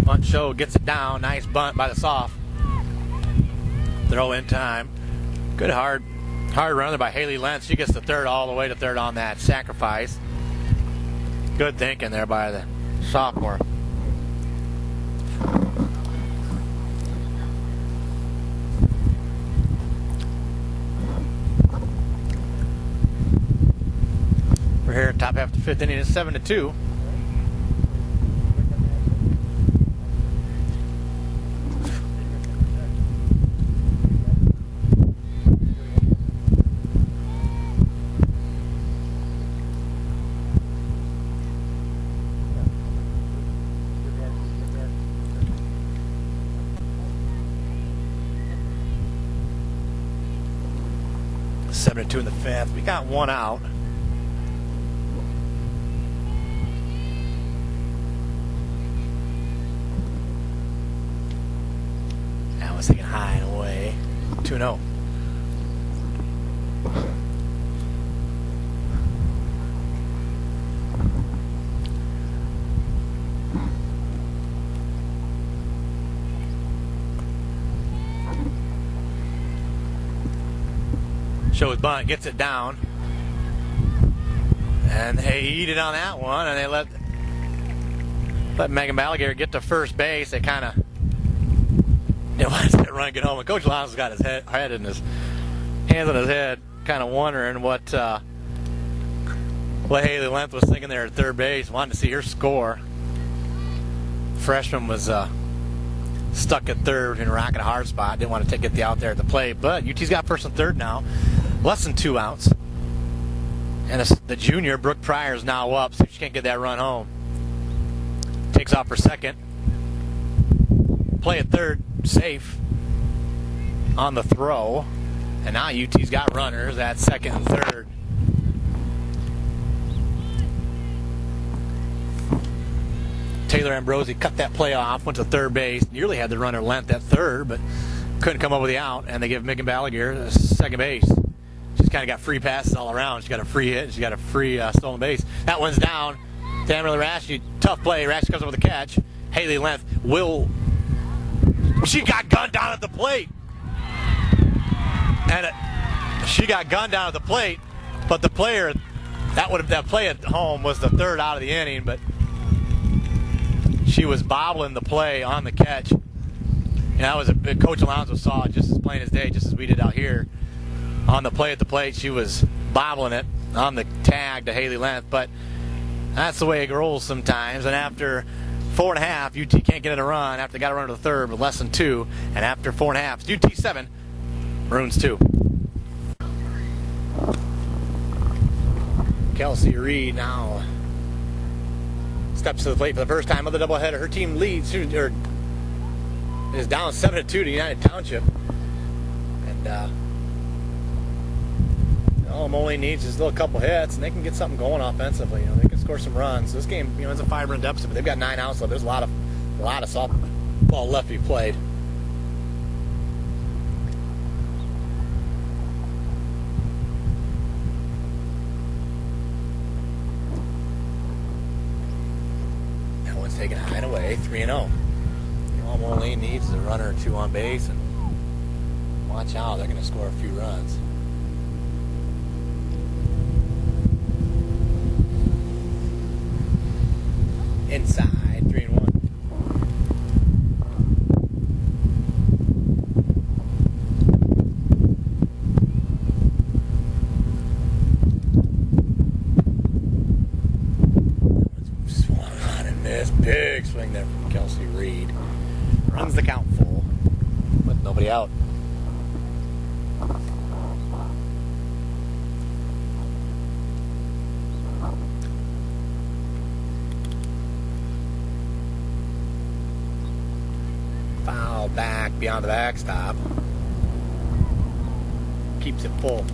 Bunt show gets it down. Nice bunt by the soft. Throw in time. Good hard run there by Haley Lentz. She gets the third all the way to third on that sacrifice. Good thinking there by the sophomore. We're here at top half of the 5th inning. It's 7-2. Two in the 5th. We got one out. That was taken high and away. 2-0. Shows bunt, gets it down, and they eat it on that one, and they let Megan Balaguer get to first base. They kind of wanted to run and get home, and Coach Alonso's got his head in his hands on his head, kind of wondering what Haley Lentz was thinking there at third base. Wanted to see her score. Freshman was stuck at third in a rock and a hard spot. Didn't want to get the out there at the plate, but UT's got first and third now. Less than 2 outs. And the junior, Brooke Pryor, is now up, so she can't get that run home. Takes off for second. Play at third, safe on the throw. And now UT's got runners at second and third. Taylor Ambrosi cut that play off, went to third base, nearly had the runner length at third, but couldn't come up with the out, and they give Megan Balaguer second base. She's kind of got free passes all around. She's got a free hit, and she's got a free stolen base. That one's down. Tamara Rashi, tough play. Rashi comes up with a catch. Haley Length she got gunned down at the plate. And she got gunned down at the plate, but the player, that play at home was the third out of the inning, but she was bobbling the play on the catch. And that was Coach Alonso saw it just as plain as day, just as we did out here. On the play at the plate, she was bobbling it on the tag to Haley Length, but that's the way it rolls sometimes. And after 4.5, UT can't get it a run after they got a run to the third with less than 2. And after 4.5, it's UT 7, Maroons 2. Kelsey Reed now steps to the plate for the first time of the doubleheader. Her team leads, or is down 7-2 to United Township. And all Moline needs is a little couple hits, and they can get something going offensively. They can score some runs. So this game, it's a 5-run deficit, but they've got 9 outs left. There's a lot of softball left to be played. That one's taken high and away, 3-0. All Moline needs is a runner or 2 on base, and watch out, they're going to score a few runs. Inside, 3-1. Swung on and missed. Big swing there from Kelsey Reed. Runs the count full, with nobody out. Foul back beyond the backstop. Keeps it full.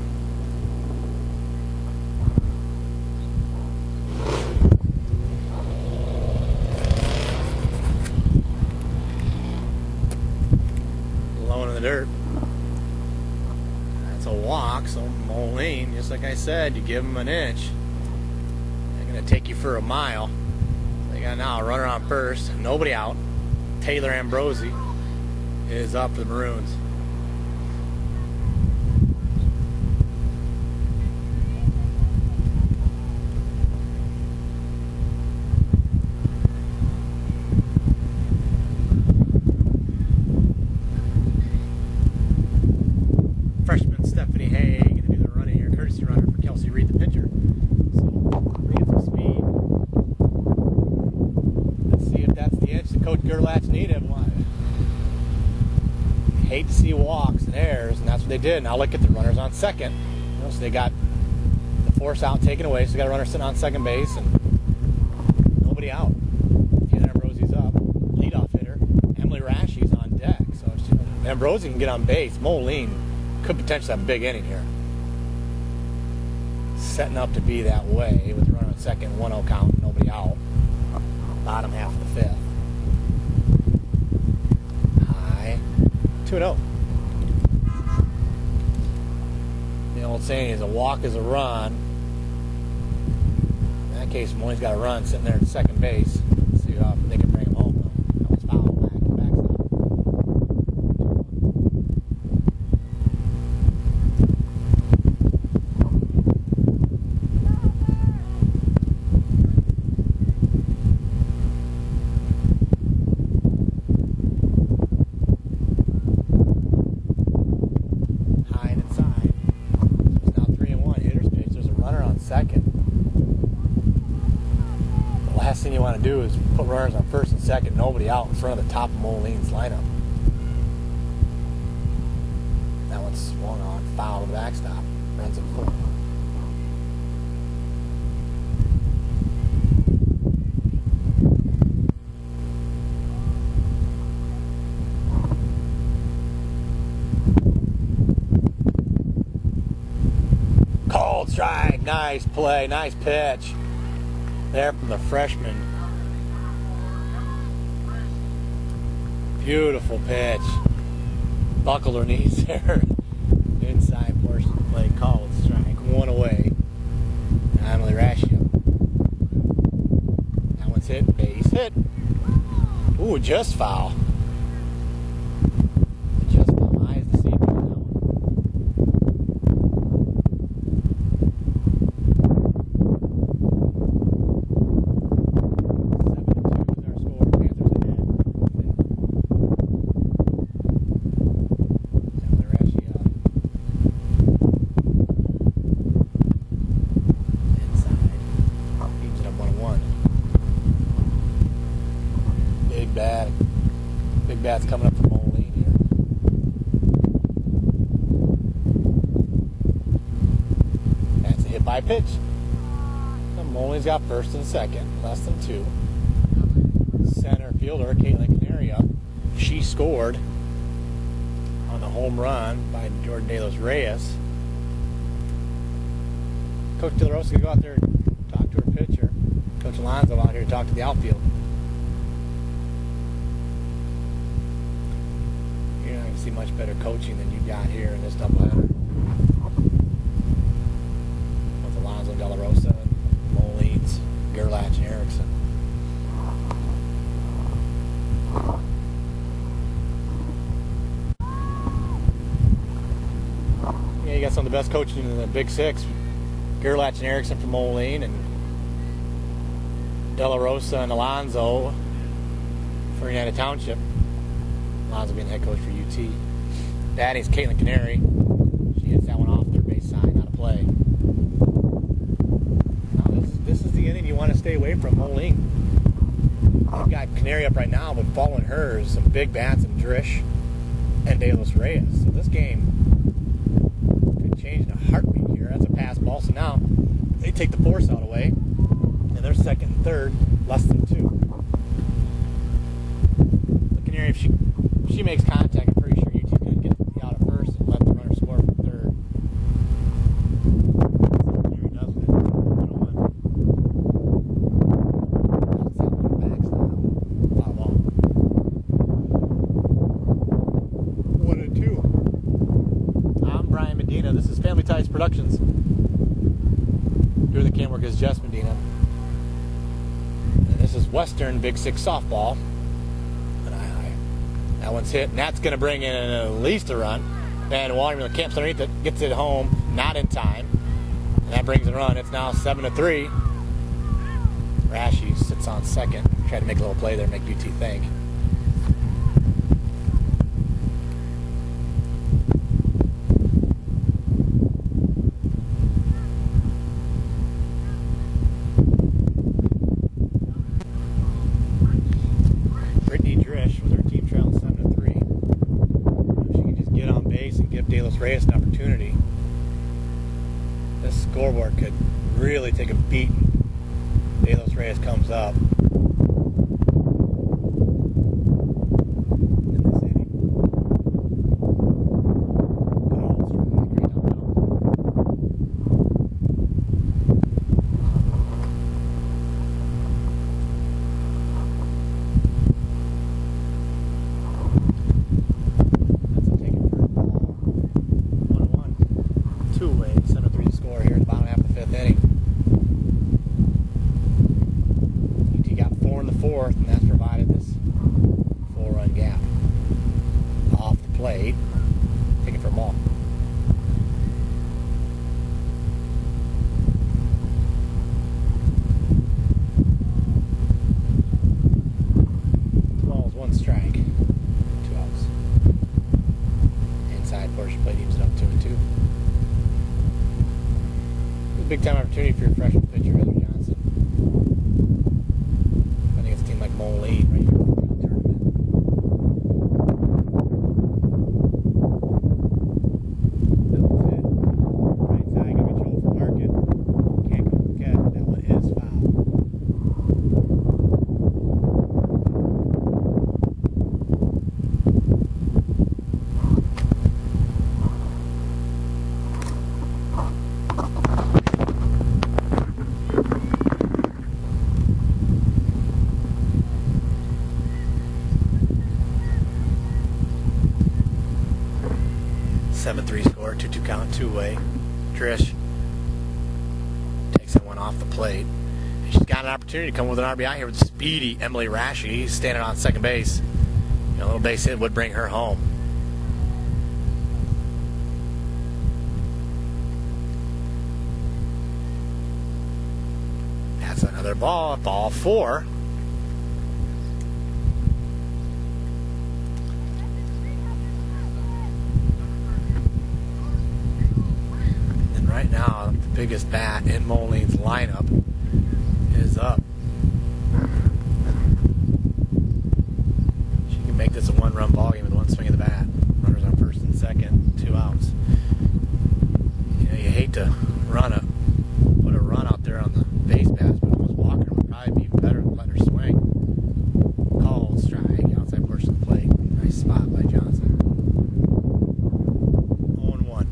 Low in the dirt. That's a walk, so Moline, just like I said, you give them an inch, they're going to take you for a mile. They got now a runner on first, nobody out. Taylor Ambrosi is up for the Maroons. Freshman Stephanie Hay going to do the running here, courtesy runner for Kelsey Reed, the pitcher. So, bring it some speed. Let's see if that's the inch that Coach Gerlach needed. Hate to see walks and errors, and that's what they did. Now look at the runners on second. So they got the force out taken away, so they got a runner sitting on second base, and nobody out. Taylor Ambrosi's up, leadoff hitter. Emily Rashi's on deck, so Ambrosi can get on base. Moline could potentially have a big inning here. Setting up to be that way with the runner on second, 1-0 count, nobody out. Bottom half of the 5th. 2-0. The old saying is a walk is a run. In that case, Moline's got a run sitting there at second base. Let's see if they can bring him home, though. That was foul backstop. Second. The last thing you want to do is put runners on first and second, nobody out in front of the top of Moline's lineup. That one's swung on, foul to the backstop. Runs it full. Strike, nice play, nice pitch there from the freshman Beautiful pitch. Buckled her knees there. Inside portion of the plate, called strike. One away. Emily Ratio. That one's hit. Base hit. Ooh, just foul. Just foul. Eyes to see through that one. 7-2 is our score. Panthers ahead. Emily Ratio. Inside. Keeps it up 1-1. Big bat. Big bat's coming up from Moline here. That's a hit by pitch. And Moline's got first and second. Less than 2. Center fielder, Caitlin Canary up. She scored on the home run by Jordan De Los Reyes. Coach De La Rosa can go out there and talk to her pitcher. Coach Alonso out here to talk to the outfield. You're not going to see much better coaching than you got here in this doubleheader. With Alonso, De La Rosa, and Moline's, Gerlach, and Erickson. Yeah, you got some of the best coaching in the Big Six. Gerlach and Erickson from Moline, and De La Rosa and Alonso for United Township. Alonso being the head coach for UT. Batting's Caitlin Canary. She hits that one off third base side, out of play. Now this is the inning you want to stay away from, Moline. You've got Canary up right now, but following her is some big bats and Drish and De Los Reyes. So this game could change in a heartbeat here. That's a pass ball. So now they take the force out away, and they're second and third, less than 2. But Canary, if she makes contact, I'm pretty sure UT could get out at first and let the runner score from third. Canary does it. 1-1. That's that one backstop. Foul ball. 1-2. I'm Brian Medina. This is Family Ties Productions. Doing the camera work is Jess Medina. And this is Western Big Six softball. That one's hit, and that's going to bring in at least a run. And Watermelon camps underneath it, gets it home, not in time. And that brings in a run. It's now 7-3. Rashi sits on second. Tried to make a little play there, make UT think. De Los Reyes an opportunity. This scoreboard could really take a beating. De Los Reyes comes up. In this inning. Two-way, 7-3 score here in the bottom half of the 5th inning. UT got 4 in the 4th, and that's provided this 4-run gap. Off the plate, taking for a ball. Balls, 1 strike, 2 outs. Inside portion plate evens it up 2-2. Big time opportunity for your freshman pitcher, Heather Johnson. I think it's a team like Moline right here in the tournament. That one's hit. Right side, gonna be trouble for Larkin. Can't go for catch. That one is foul. count, two-way. Trish takes that one off the plate. And she's got an opportunity to come with an RBI here with speedy Emily Rashi. He's standing on second base. A little base hit would bring her home. That's another ball. Ball four. And right now, the biggest bat in Moline's lineup is up. Make this a one-run ball game with one swing of the bat. Runners on first and second, 2 outs. You hate to put a run out there on the base pass, but almost Walker would probably be better than letting her swing. Called strike, outside portion of the plate. Nice spot by Johnson. 0-1.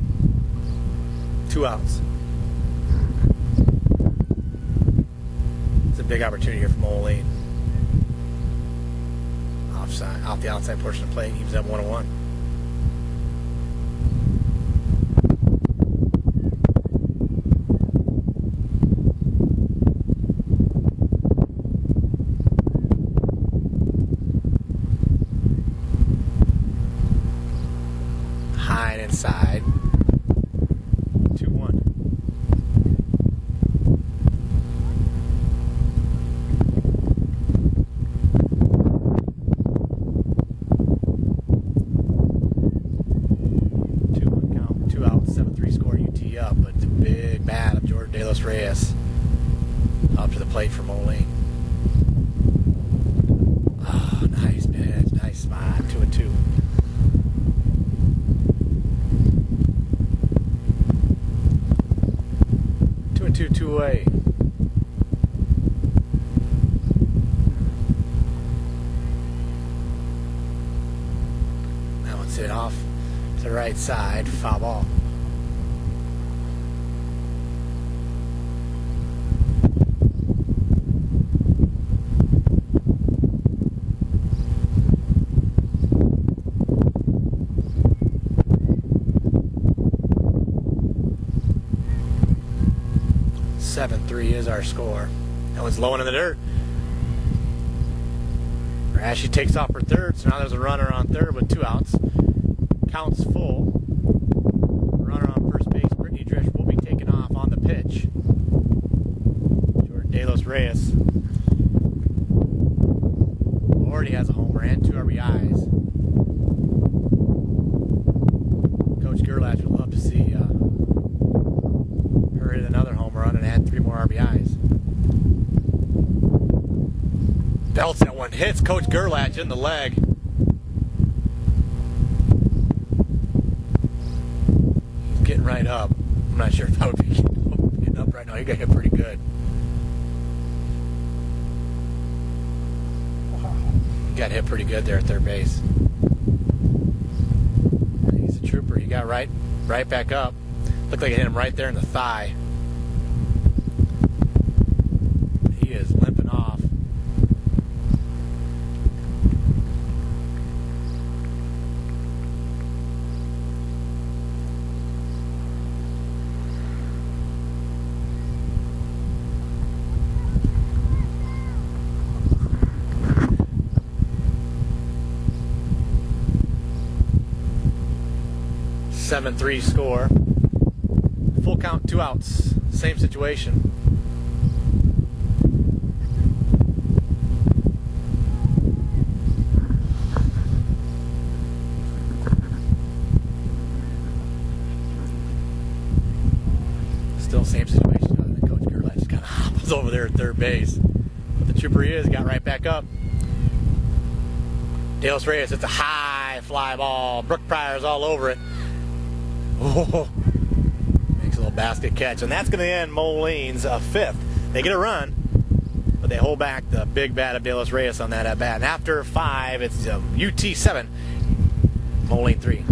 2 outs. It's a big opportunity here for Moline. Off the outside portion of the plate, keeps up 1-1. High and inside. 2-1. Up, but the big bat of U.T.H.S. up to the plate for Moline. Oh, nice pitch, nice spot. 2-2. Two-away. That one's hit off to the right side. Foul ball. .73 is our score. That one's low into the dirt. Rashi takes off for third, so now there's a runner on third with 2 outs. Counts full. Runner on first base, Brittany Drish, will be taken off on the pitch. Jordan De Los Reyes already has a homer and 2 RBIs. Coach Gerlach would love to see her hit another home run and add 3 more RBIs. Belts that one, hits Coach Gerlach in the leg. He's getting right up. I'm not sure if I would be getting up right now. He got hit pretty good. He got hit pretty good there at third base. He's a trooper. He got right back up. Looked like it hit him right there in the thigh. He is limping off. .73 score. Full count, 2 outs. Same situation. Still same situation. Other than Coach Gerlach just kind of hopples over there at third base. But the trooper he is, got right back up. De Los Reyes, it's a high fly ball. Brooke Pryor's all over it. Oh. Makes a little basket catch, and that's going to end Moline's 5th. They get a run, but they hold back the big bat of De Los Reyes on that at bat. And after 5, it's UT 7, Moline 3.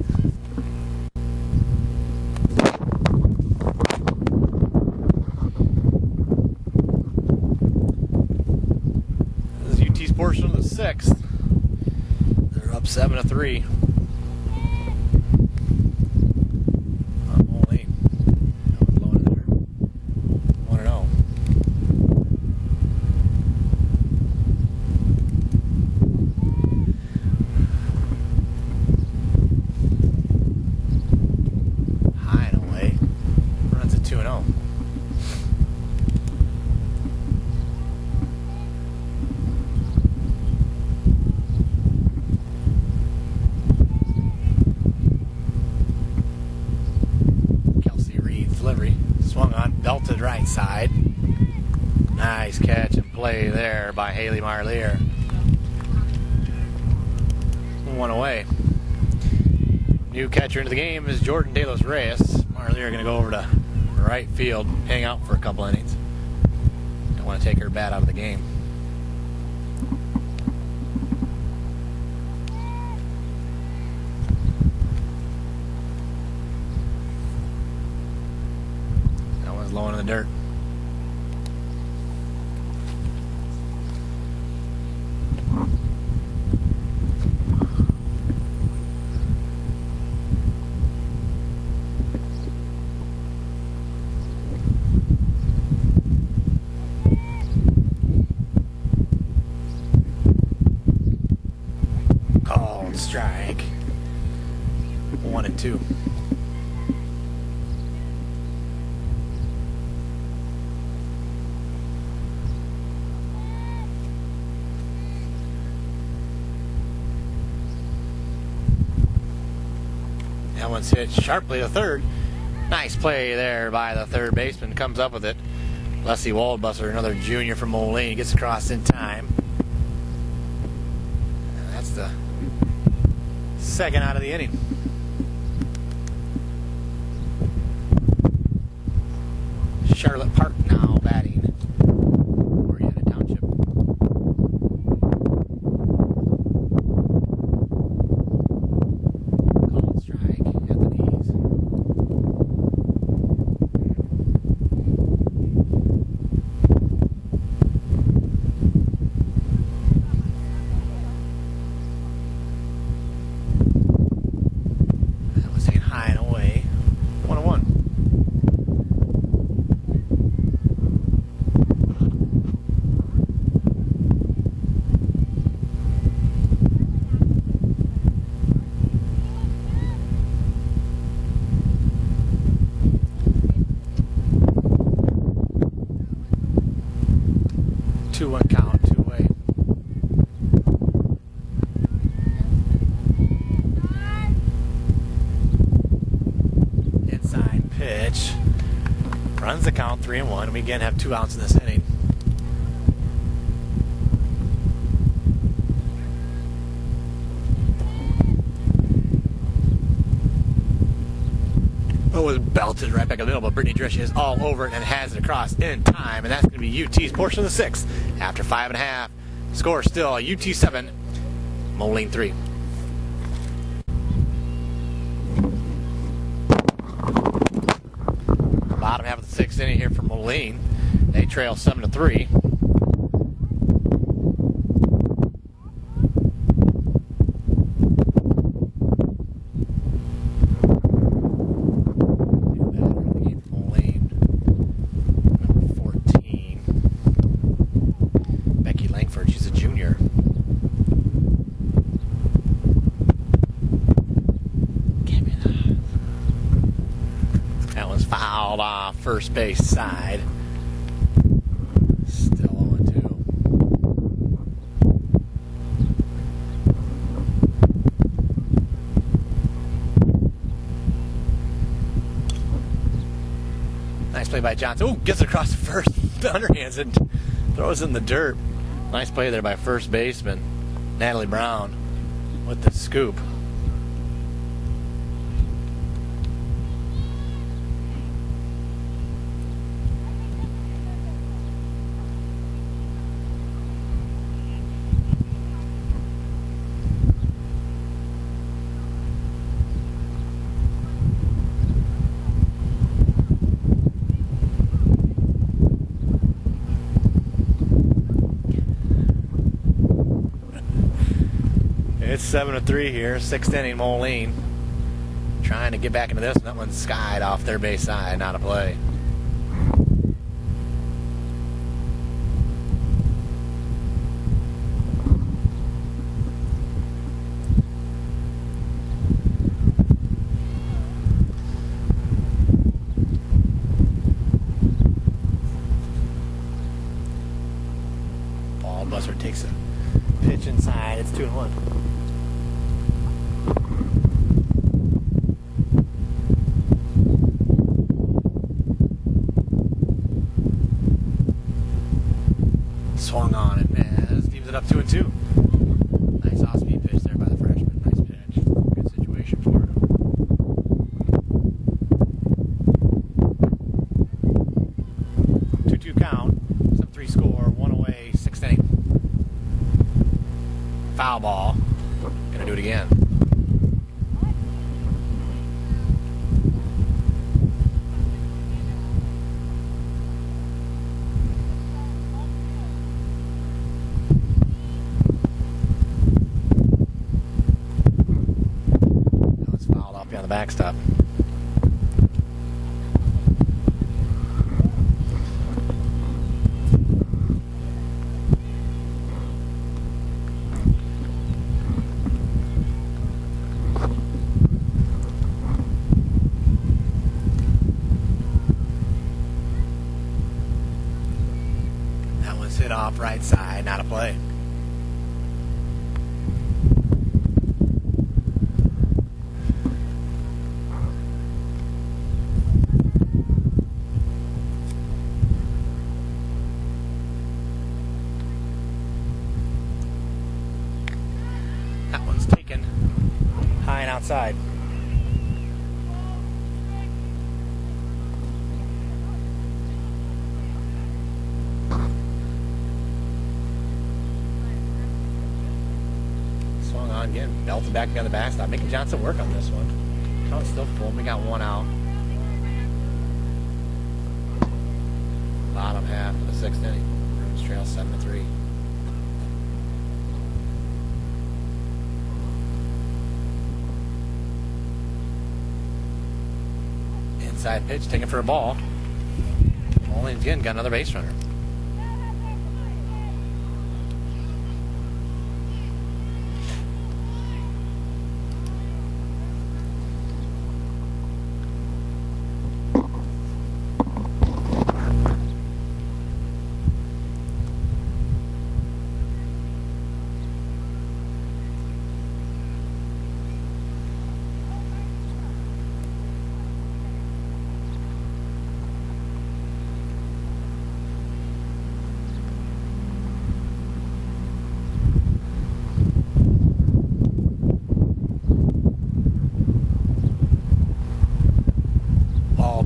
This is UT's portion of the 6th. They're up 7-3. side. Nice catch and play there by Haley Marlier. One away. New catcher into the game is Jordan De Los Reyes. Marlier going to go over to right field, hang out for a couple innings. Don't want to take her bat out of the game. That one's low in the dirt. Strike. 1-2. That one's hit sharply to third. Nice play there by the third baseman. Comes up with it. Leslie Waldbusser, another junior from Moline, gets across in time. And that's the second out of the inning. Charlotte Park now batting. Oriana Township. Called strike at the knees. High and away. 1-1. Two-one count, two-way. Pitch runs the count 3-1. We again have 2 outs in this inning. Oh, it was belted right back in the middle, but Brittany Drish is all over it and has it across in time, and that's going to be UT's portion of the 6th after 5.5. Score still UT 7, Moline 3. Bottom half of the 6th inning here for Moline. They trail 7-3. New batter in the game for Moline. Number 14. Becky Langford, she's a junior. That one's fouled off first base side. Still 0-2. Nice play by Johnson. Oh, gets across the first. The underhands and throws in the dirt. Nice play there by first baseman Natalie Brown with the scoop. It's 7-3 here, 6th inning. Moline trying to get back into this, and that one's skied off their base side, not a play. Ballbuster takes a pitch inside. It's 2-1. Swung on it, man. This leaves it up 2-2. Nice off-speed pitch there by the freshman. Nice pitch. Good situation for him. 2-2 count. 7-3 score. 1 away. 6th inning. Foul ball. Gonna do it again. On the backstop. That one's hit off right side, not a play. That one's taken high and outside. Swung on again, belted back on the backstop, making Johnson work on this one. Count's still full. We got one out. Bottom half of the 6th inning. Bruins trail 7-3. Inside pitch, taken for a ball. Moline again got another base runner.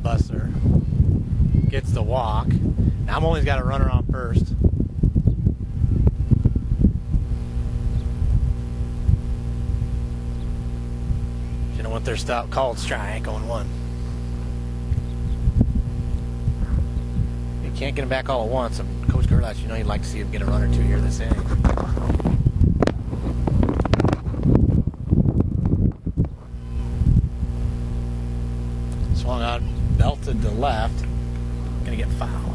Buster gets the walk. Now Moline's got a runner on first. Shouldn't want their stop called strike on 1. You can't get him back all at once. And Coach Gerlach, you know, you'd like to see him get a run or two here this inning. Swung out, belted to left. Gonna get foul.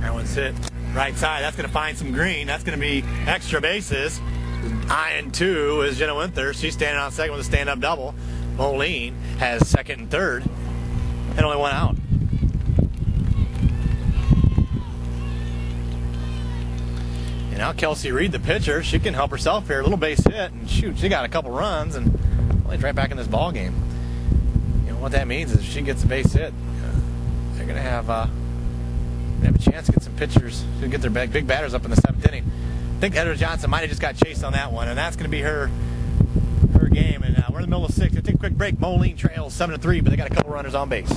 That one's hit right side. That's gonna find some green. That's gonna be extra bases. Iron 2 is Jenna Winther. She's standing on second with a stand-up double. Moline has second and third, and only one out. And now Kelsey Reed, the pitcher, she can help herself here. A little base hit, and shoot, she got a couple runs, and Moline's right back in this ball game. You know what that means is if she gets a base hit, they're gonna have a chance to get some pitchers to get their big batters up in the 7th inning. I think Heather Johnson might have just got chased on that one, and that's going to be her game. And we're in the middle of 6th. We'll take a quick break. Moline trails 7-3, but they got a couple runners on base.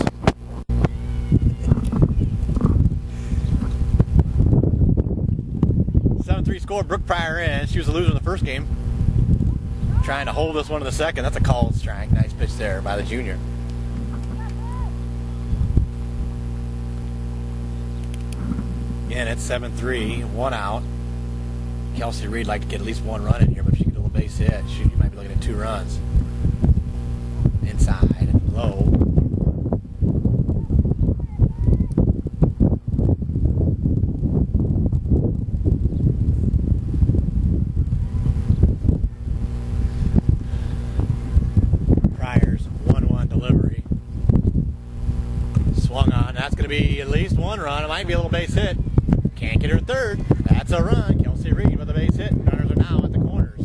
7-3 score. Brooke Pryor in. She was a loser in the first game. Trying to hold this one in the second. That's a called strike. Nice pitch there by the junior. Again, it's 7-3, one out. Kelsey Reed like to get at least one run in here, but if she can get a little base hit, shoot, you might be looking at 2 runs. Inside and low. Pryor's 1-1 delivery. to be at least one run. It might be a little base hit. Can't get her third. That's a run. Kelsey Reed with a base hit. Runners are now at the corners.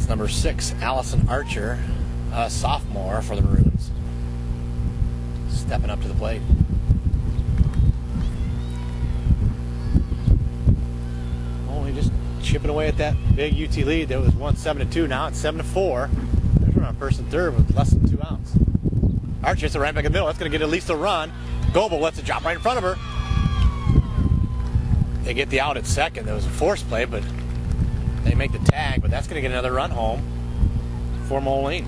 Number 6, Allison Archer, a sophomore for the Maroons, stepping up to the plate. Only just chipping away at that big UT lead. That was 7-2. Now it's 7-4. There's one on first and third with less than 2 outs. Archer hits it right back in the middle. That's going to get at least a run. Goebel lets it drop right in front of her. They get the out at second. There was a force play, but they make the tag, but that's going to get another run home for Moline.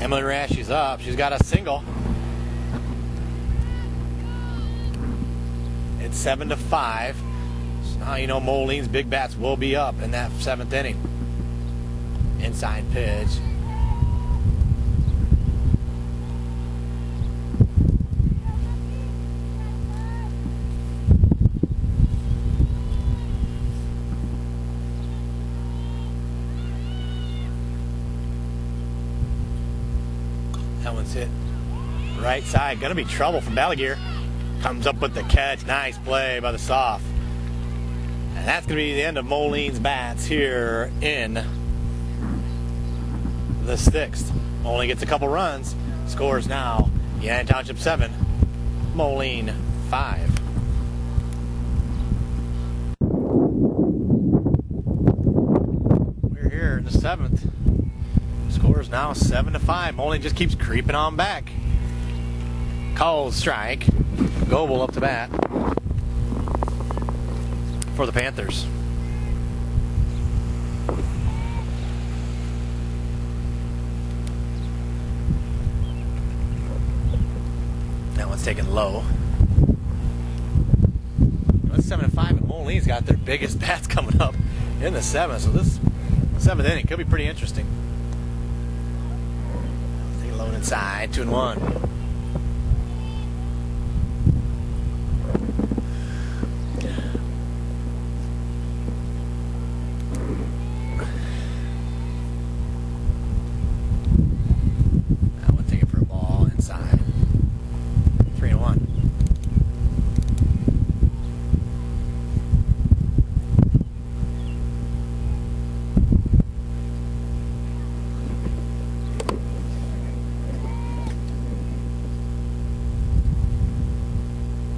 Emily Rash is up. She's got a single. It's 7-5. So now you know Moline's big bats will be up in that 7th inning. Inside pitch. That one's hit right side. Gonna be trouble from Balaguer. Comes up with the catch. Nice play by the soft. And that's gonna be the end of Moline's bats here in the 6th. Only gets a couple runs. Scores now. United Township 7, Moline 5. We're here in the 7th. Scores now 7-5. Moline just keeps creeping on back. Called strike. Goebel up to bat for the Panthers. That one's taken low. It's 7-5, and Moline's got their biggest bats coming up in the 7th. So this 7th inning could be pretty interesting. Take a load inside, 2-1.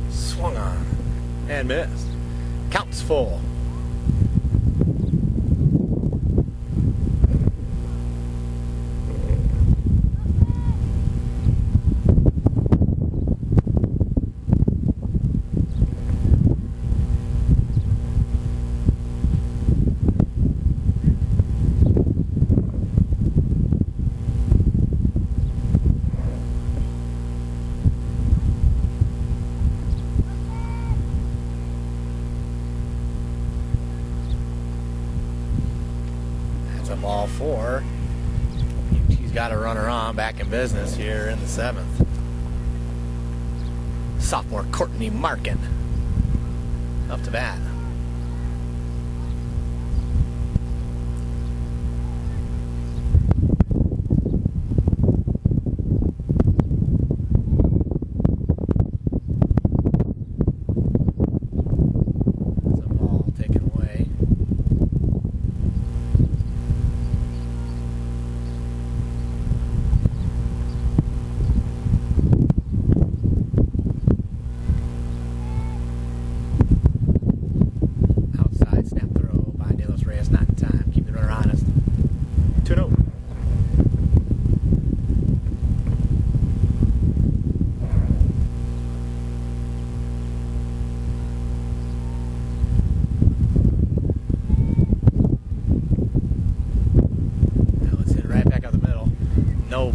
Swung on and missed. Counts full. Ball 4. He's got a runner on, back in business here in the 7th. Sophomore Courtney Markin up to bat.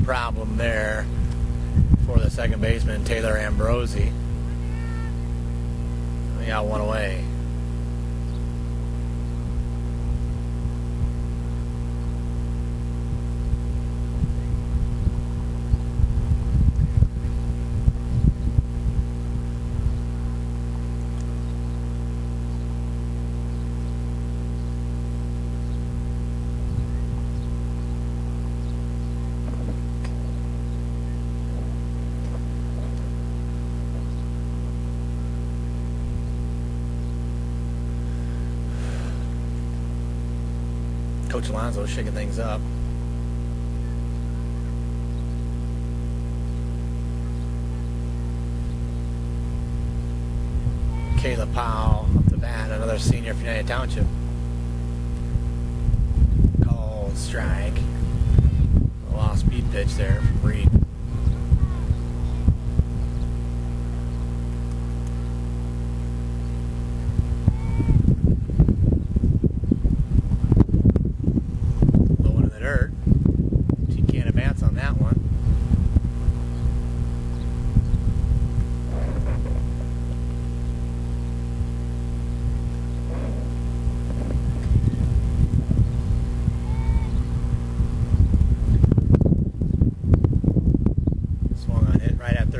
problem there for the second baseman, Taylor Ambrosi. We got one away. Coach Alonso shaking things up. Kayla Powell up the bat, another senior for United Township. Called strike. A lost speed pitch there from Reed.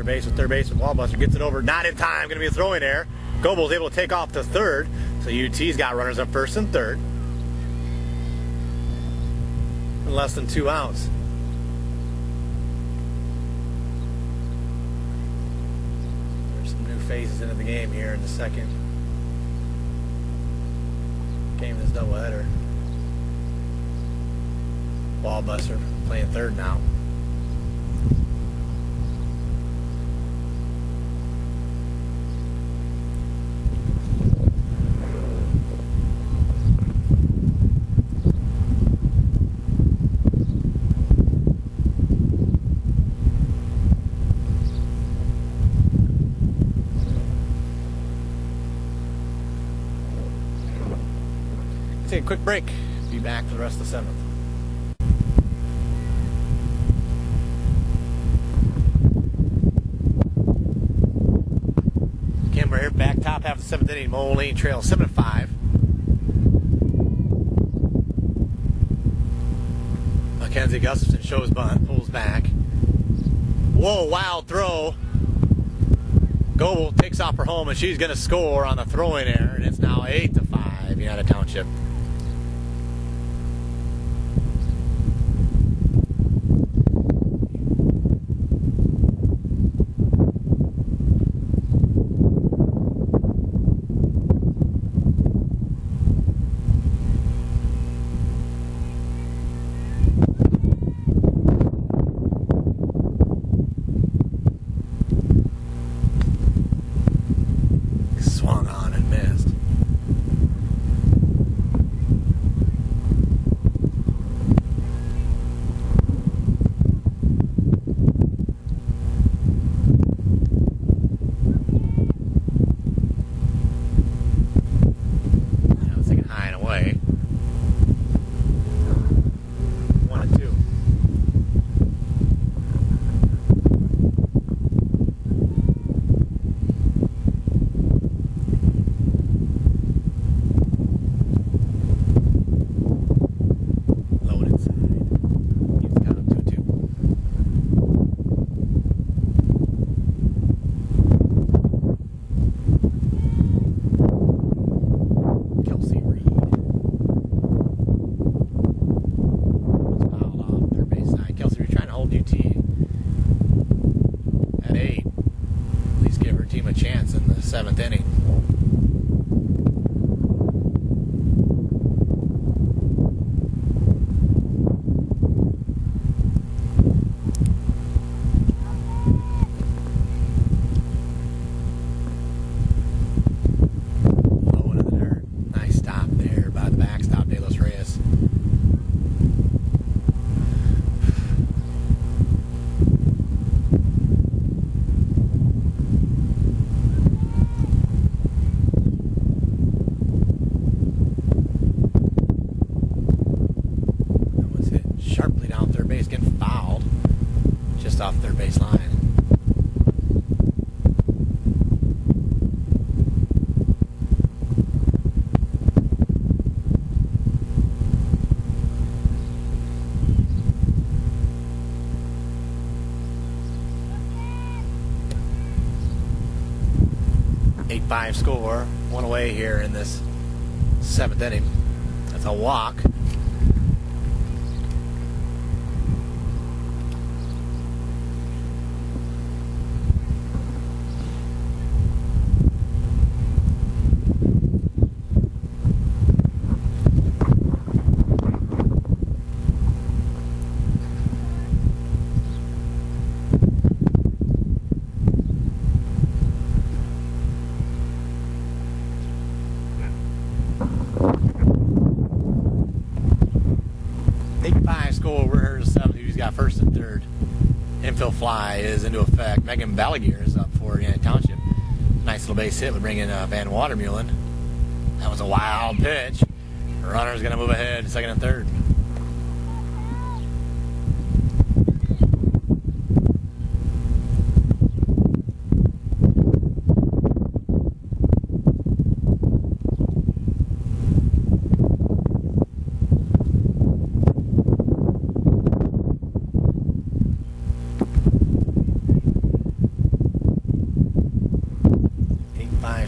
Base with third baseman Wallbuster gets it over, not in time, going to be a throwing error. Gobel's able to take off to third, so UT's got runners on first and third. And less than 2 outs. There's some new faces into the game here in the second game of this doubleheader. Wallbuster playing third now. Take a quick break. Be back for the rest of the seventh. Again, we're here back top half of the seventh inning. Moline trails 7-5. Mackenzie Gustafson shows bunt, pulls back. Whoa, wild throw. Goebel takes off her home, and she's going to score on the throwing error, and it's now 8-5 United Township. Swung on and missed. I was thinking high and away. 1-2. A chance in the seventh inning. Low into the dirt. Nice stop there by the backstop, De Los Reyes. 8-5 score. One away here in this 7th inning. That's a walk. First and third. Infield fly is into effect. Megan Balaguer is up for U.T.H.S. Township. Nice little base hit would bring in Van Watermeulen. That was a wild pitch. The runner's going to move ahead, second and third.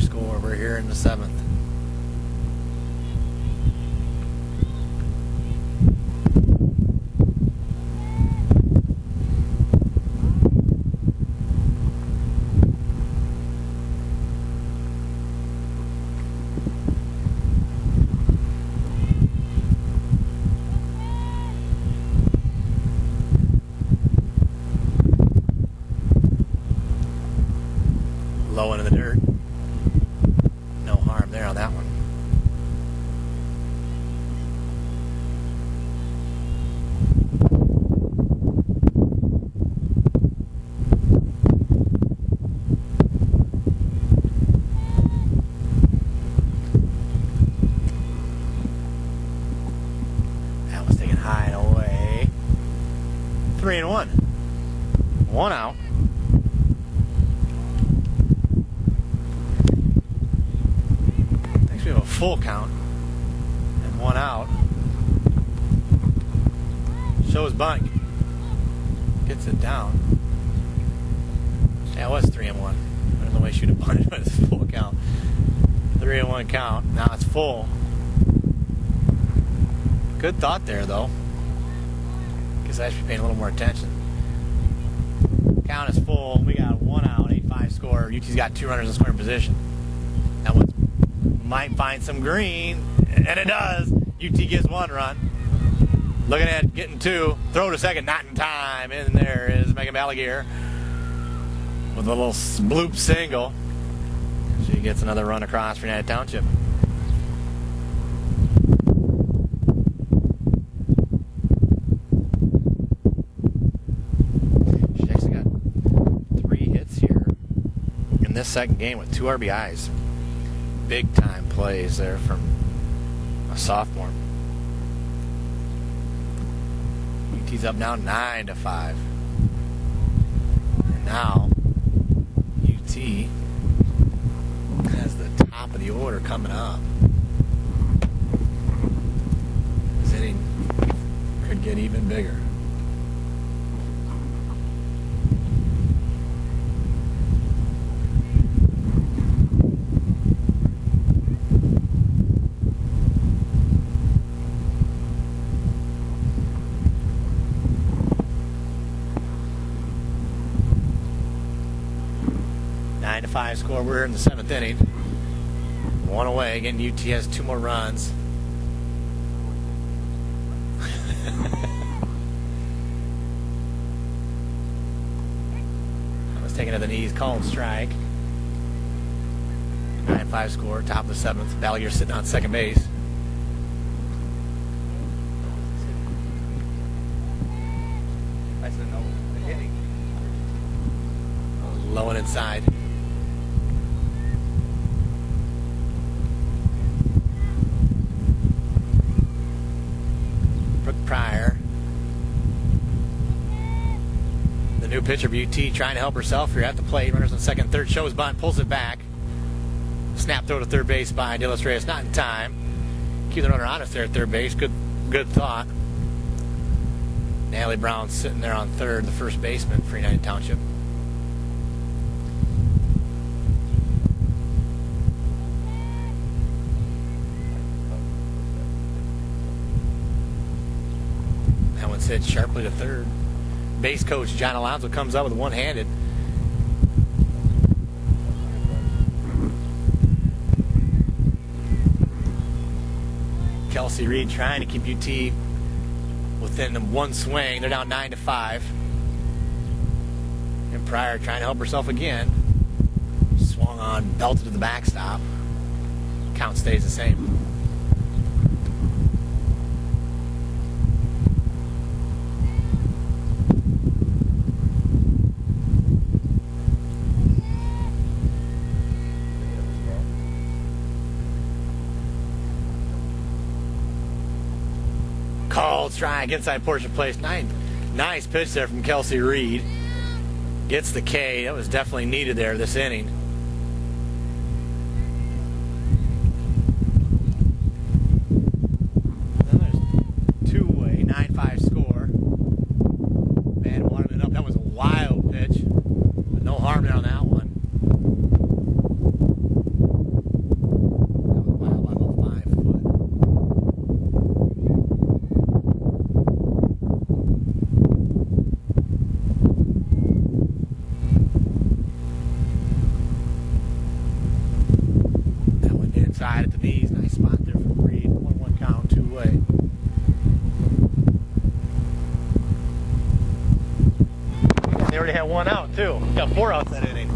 Score. We're here in the 7th. Low into the dirt. No harm there on that one. That was taken high and away. 3-1. One out. We have a full count and one out. Shows bunt. Gets it down. Yeah, it was 3-1. There's no way should have bunted, but it's full count. 3-1 count. Now it's full. Good thought there, though. Guess I should be paying a little more attention. Count is full. We got one out, 8-5 score. UT's got 2 runners in scoring position. That one's might find some green, and it does. UT gets 1 run. Looking at getting 2. Throw to second, not in time. In there is Megan Balaguer with a little bloop single. She gets another run across for U.T.H.S. Township. She actually got 3 hits here in this second game with 2 RBIs. Big time plays there from a sophomore. UT's up now 9-5. And now UT has the top of the order coming up. This inning could get even bigger. Nine to 5 score. We're in the 7th inning. 1 away. Again, UT has 2 more runs. I was taken to the knees. Called strike. 9-5 score. Top of the 7th. Balaguer sitting on second base. I said no. Hitting. Low and inside. Pryor, the new pitcher of UT, trying to help herself here at the plate. Runners on second, third, shows bunt, pulls it back. Snap throw to third base by De Los Reyes, not in time. Keep the runner honest there at third base. Good thought. Natalie Brown sitting there on third, the first baseman for United Township. hit sharply to third. Base coach John Alonso comes up with one-handed. Kelsey Reed trying to keep UT within one swing. They're down 9-5. And Pryor trying to help herself again. Swung on, belted to the backstop. Count stays the same. Called strike inside portion place. Nice pitch there from Kelsey Reed. Gets the K. That was definitely needed there this inning. There's two-way, 9-5 score. Man, Waterman up. That was a wild pitch. But no harm there on that one. That was wild by about 5 foot. Inside at the knees. Nice spot there from Reed. 1-1 count, two-way. They already had one out, too. Got 4 outs that inning.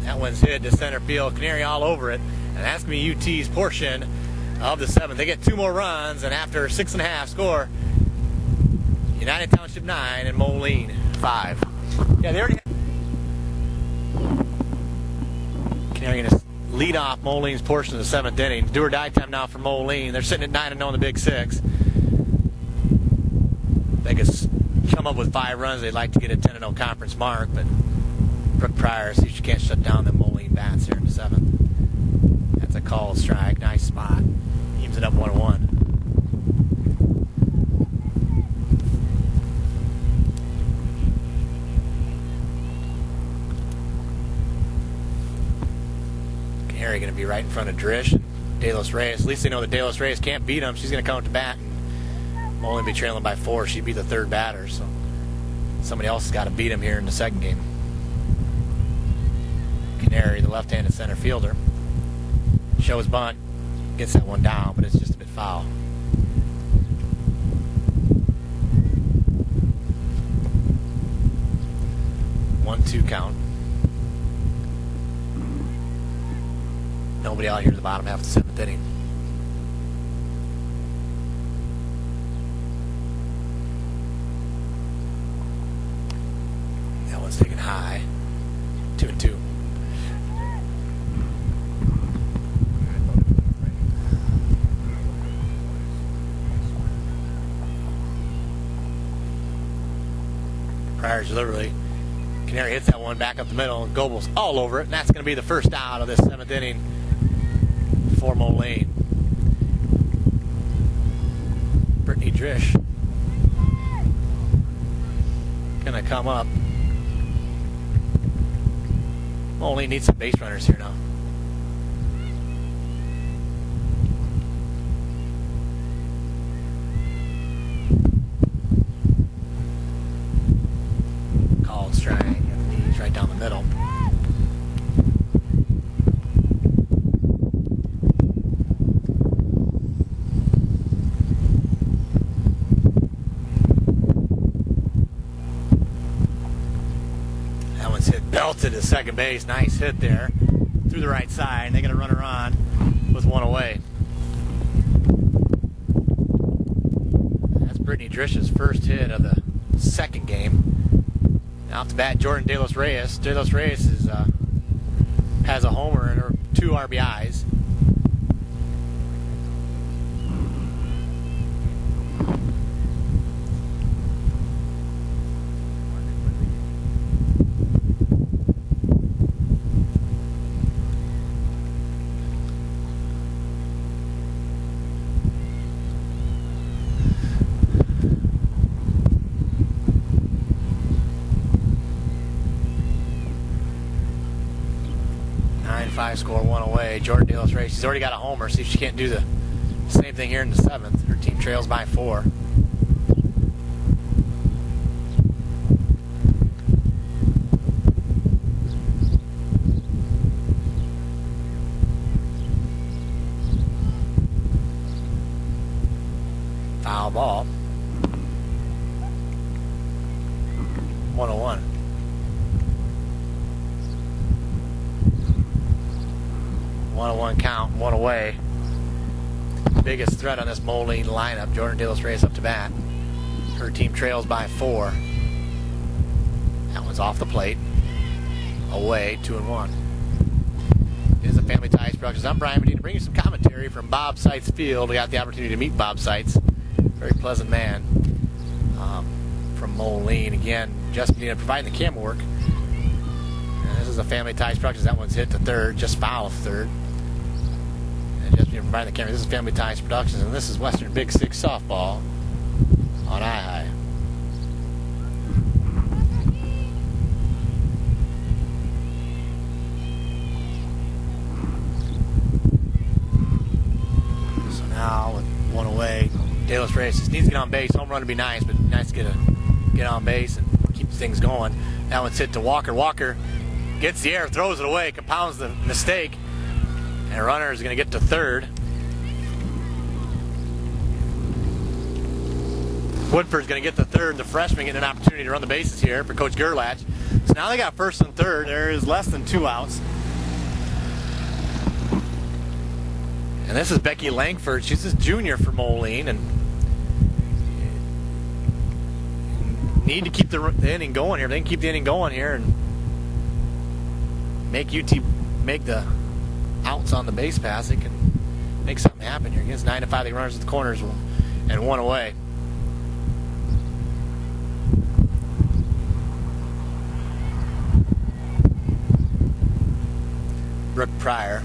That one's hit to center field. Canary all over it. And that's going to be UT's portion of the 7th. They get 2 more runs, and after 6.5 score, United Township 9 and Moline 5. Yeah, they already had. Canary going to lead off Moline's portion of the 7th inning. Do or die time now for Moline. They're sitting at 9-0 in the Big Six. They could come up with 5 runs. They'd like to get a 10-0 conference mark, but Brooke Pryor sees she can't shut down the Moline bats here in the 7th. That's a called strike. Nice spot. Evens it up 1-1. Harry going to be right in front of Drish and De Los Reyes. At least they know that De Los Reyes can't beat him. She's going to come to bat and Moline be trailing by 4. She'd be the 3rd batter, so somebody else has got to beat him here in the 2nd game. Canary, the left-handed center fielder, shows bunt, gets that one down, but it's just a bit foul. One-two count. Nobody out here in the bottom half of the 7th inning. That one's taken high. 2-2. Pryor's delivery. Canary hits that one back up the middle, and Goebel's all over it, and that's going to be the first out of this 7th inning for Moline. Brittany Drish gonna come up. Moline needs some base runners here now. Called strike at the knees right down the middle. Belted to second base. Nice hit there through the right side. And they're going to run her on with one away. That's Brittany Drish's first hit of the 2nd game. Now off the bat, Jordan De Los Reyes. De Los Reyes has a homer and her 2 RBIs. Five score, one away. Jordan De Los Reyes, she's already got a homer. See if she can't do the same thing here in the 7th. Her team trails by 4. 1-1 count, one away. Biggest threat on this Moline lineup. Jordan De-Los up to bat. Her team trails by 4. That one's off the plate. Away, 2-1. It is a Family Ties Productions. I'm Brian Medina, bringing you some commentary from Bob Seitz Field. We got the opportunity to meet Bob Seitz. Very pleasant man from Moline. Again, just providing the camera work. And this is a Family Ties Productions. That one's hit to third, just foul of third. And just providing the camera. This is Family Ties Productions, and this is Western Big Six softball on I-High. Now with one away, De-Los Reyes needs to get on base. Home run would be nice, but nice to get on base and keep things going. That one's hit to Walker. Walker gets the air, throws it away, compounds the mistake, and a runner is going to get to third. Woodford's going to get to third. The freshman getting an opportunity to run the bases here for Coach Gerlach. So now they got first and third. There is less than 2 outs. And this is Becky Langford. She's a junior for Moline, and need to keep the inning going here. They can keep the inning going here and make make the outs on the base pass. They can make something happen here. Against 9-5, the runners at the corners and one away. Brooke Pryor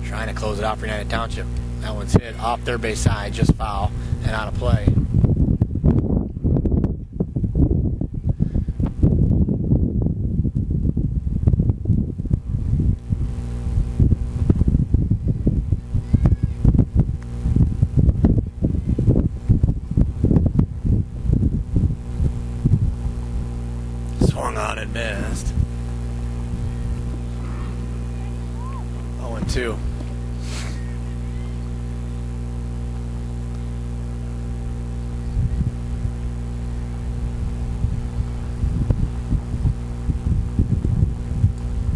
trying to close it out for United Township. That one's hit off their base side, just foul and out of play. Swung on and missed. 0-2.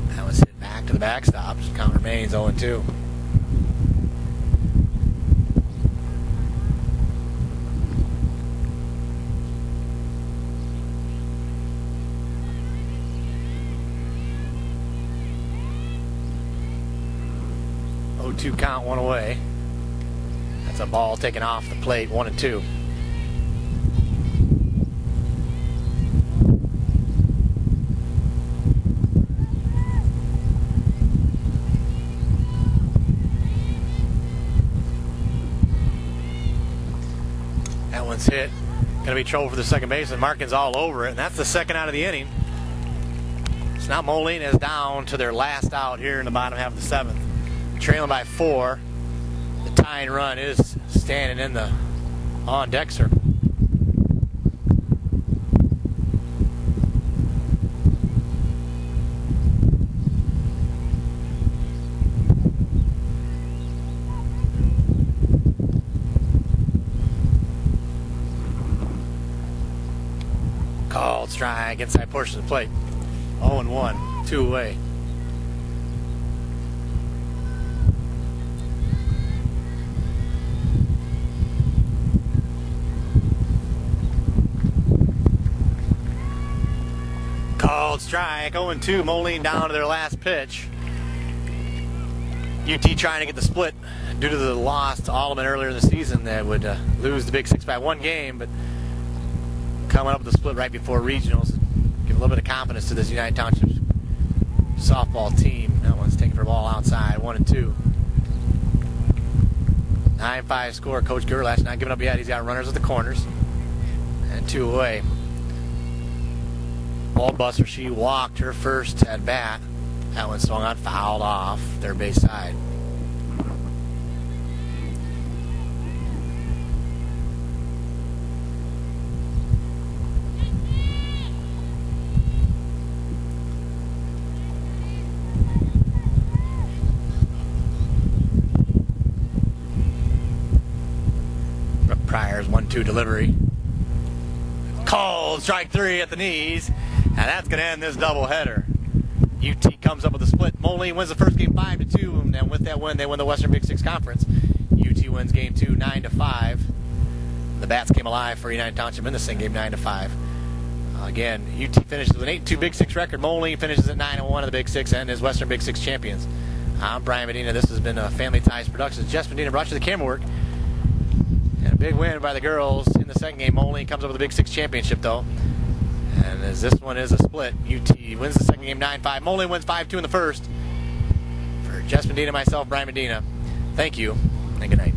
That was hit back to the backstop. Count remains 0-2. Two count, one away. That's a ball taken off the plate, 1-2. That one's hit. Going to be trouble for the second baseman. Markins all over it, and that's the second out of the inning. So now Moline is down to their last out here in the bottom half of the 7th. Trailing by 4. The tying run is standing in the on-deck circle. Called strike, inside portion of the plate. 0-1, 2 away. Called strike, 0-2, Moline down to their last pitch. UT trying to get the split due to the loss to Alleman earlier in the season. That would lose the Big Six by 1 game, but coming up with the split right before regionals. Give a little bit of confidence to this United Township softball team. That one's taken for a ball outside, 1-2. 9-5 score. Coach Gerlach not giving up yet. He's got runners at the corners. And 2 away. Ballbuster, she walked her first at bat. That one swung out, fouled off their base side. Pryor's 1-2 delivery. Called strike 3 at the knees. And that's going to end this doubleheader. UT comes up with a split. Moline wins the first game 5-2, and with that win, they win the Western Big Six Conference. UT wins game 2 9-5. The Bats came alive for United Township in the same game 9-5. Again, UT finishes with an 8-2 Big Six record. Moline finishes at 9-1 in the Big Six and is Western Big Six champions. I'm Brian Medina. This has been Family Ties Productions. Jess Medina brought you the camera work. And a big win by the girls in the second game. Moline comes up with a Big Six championship, though. And as this one is a split, UT wins the second game 9-5. Moline wins 5-2 in the first. For Jess Medina, myself, Brian Medina, thank you, and good night.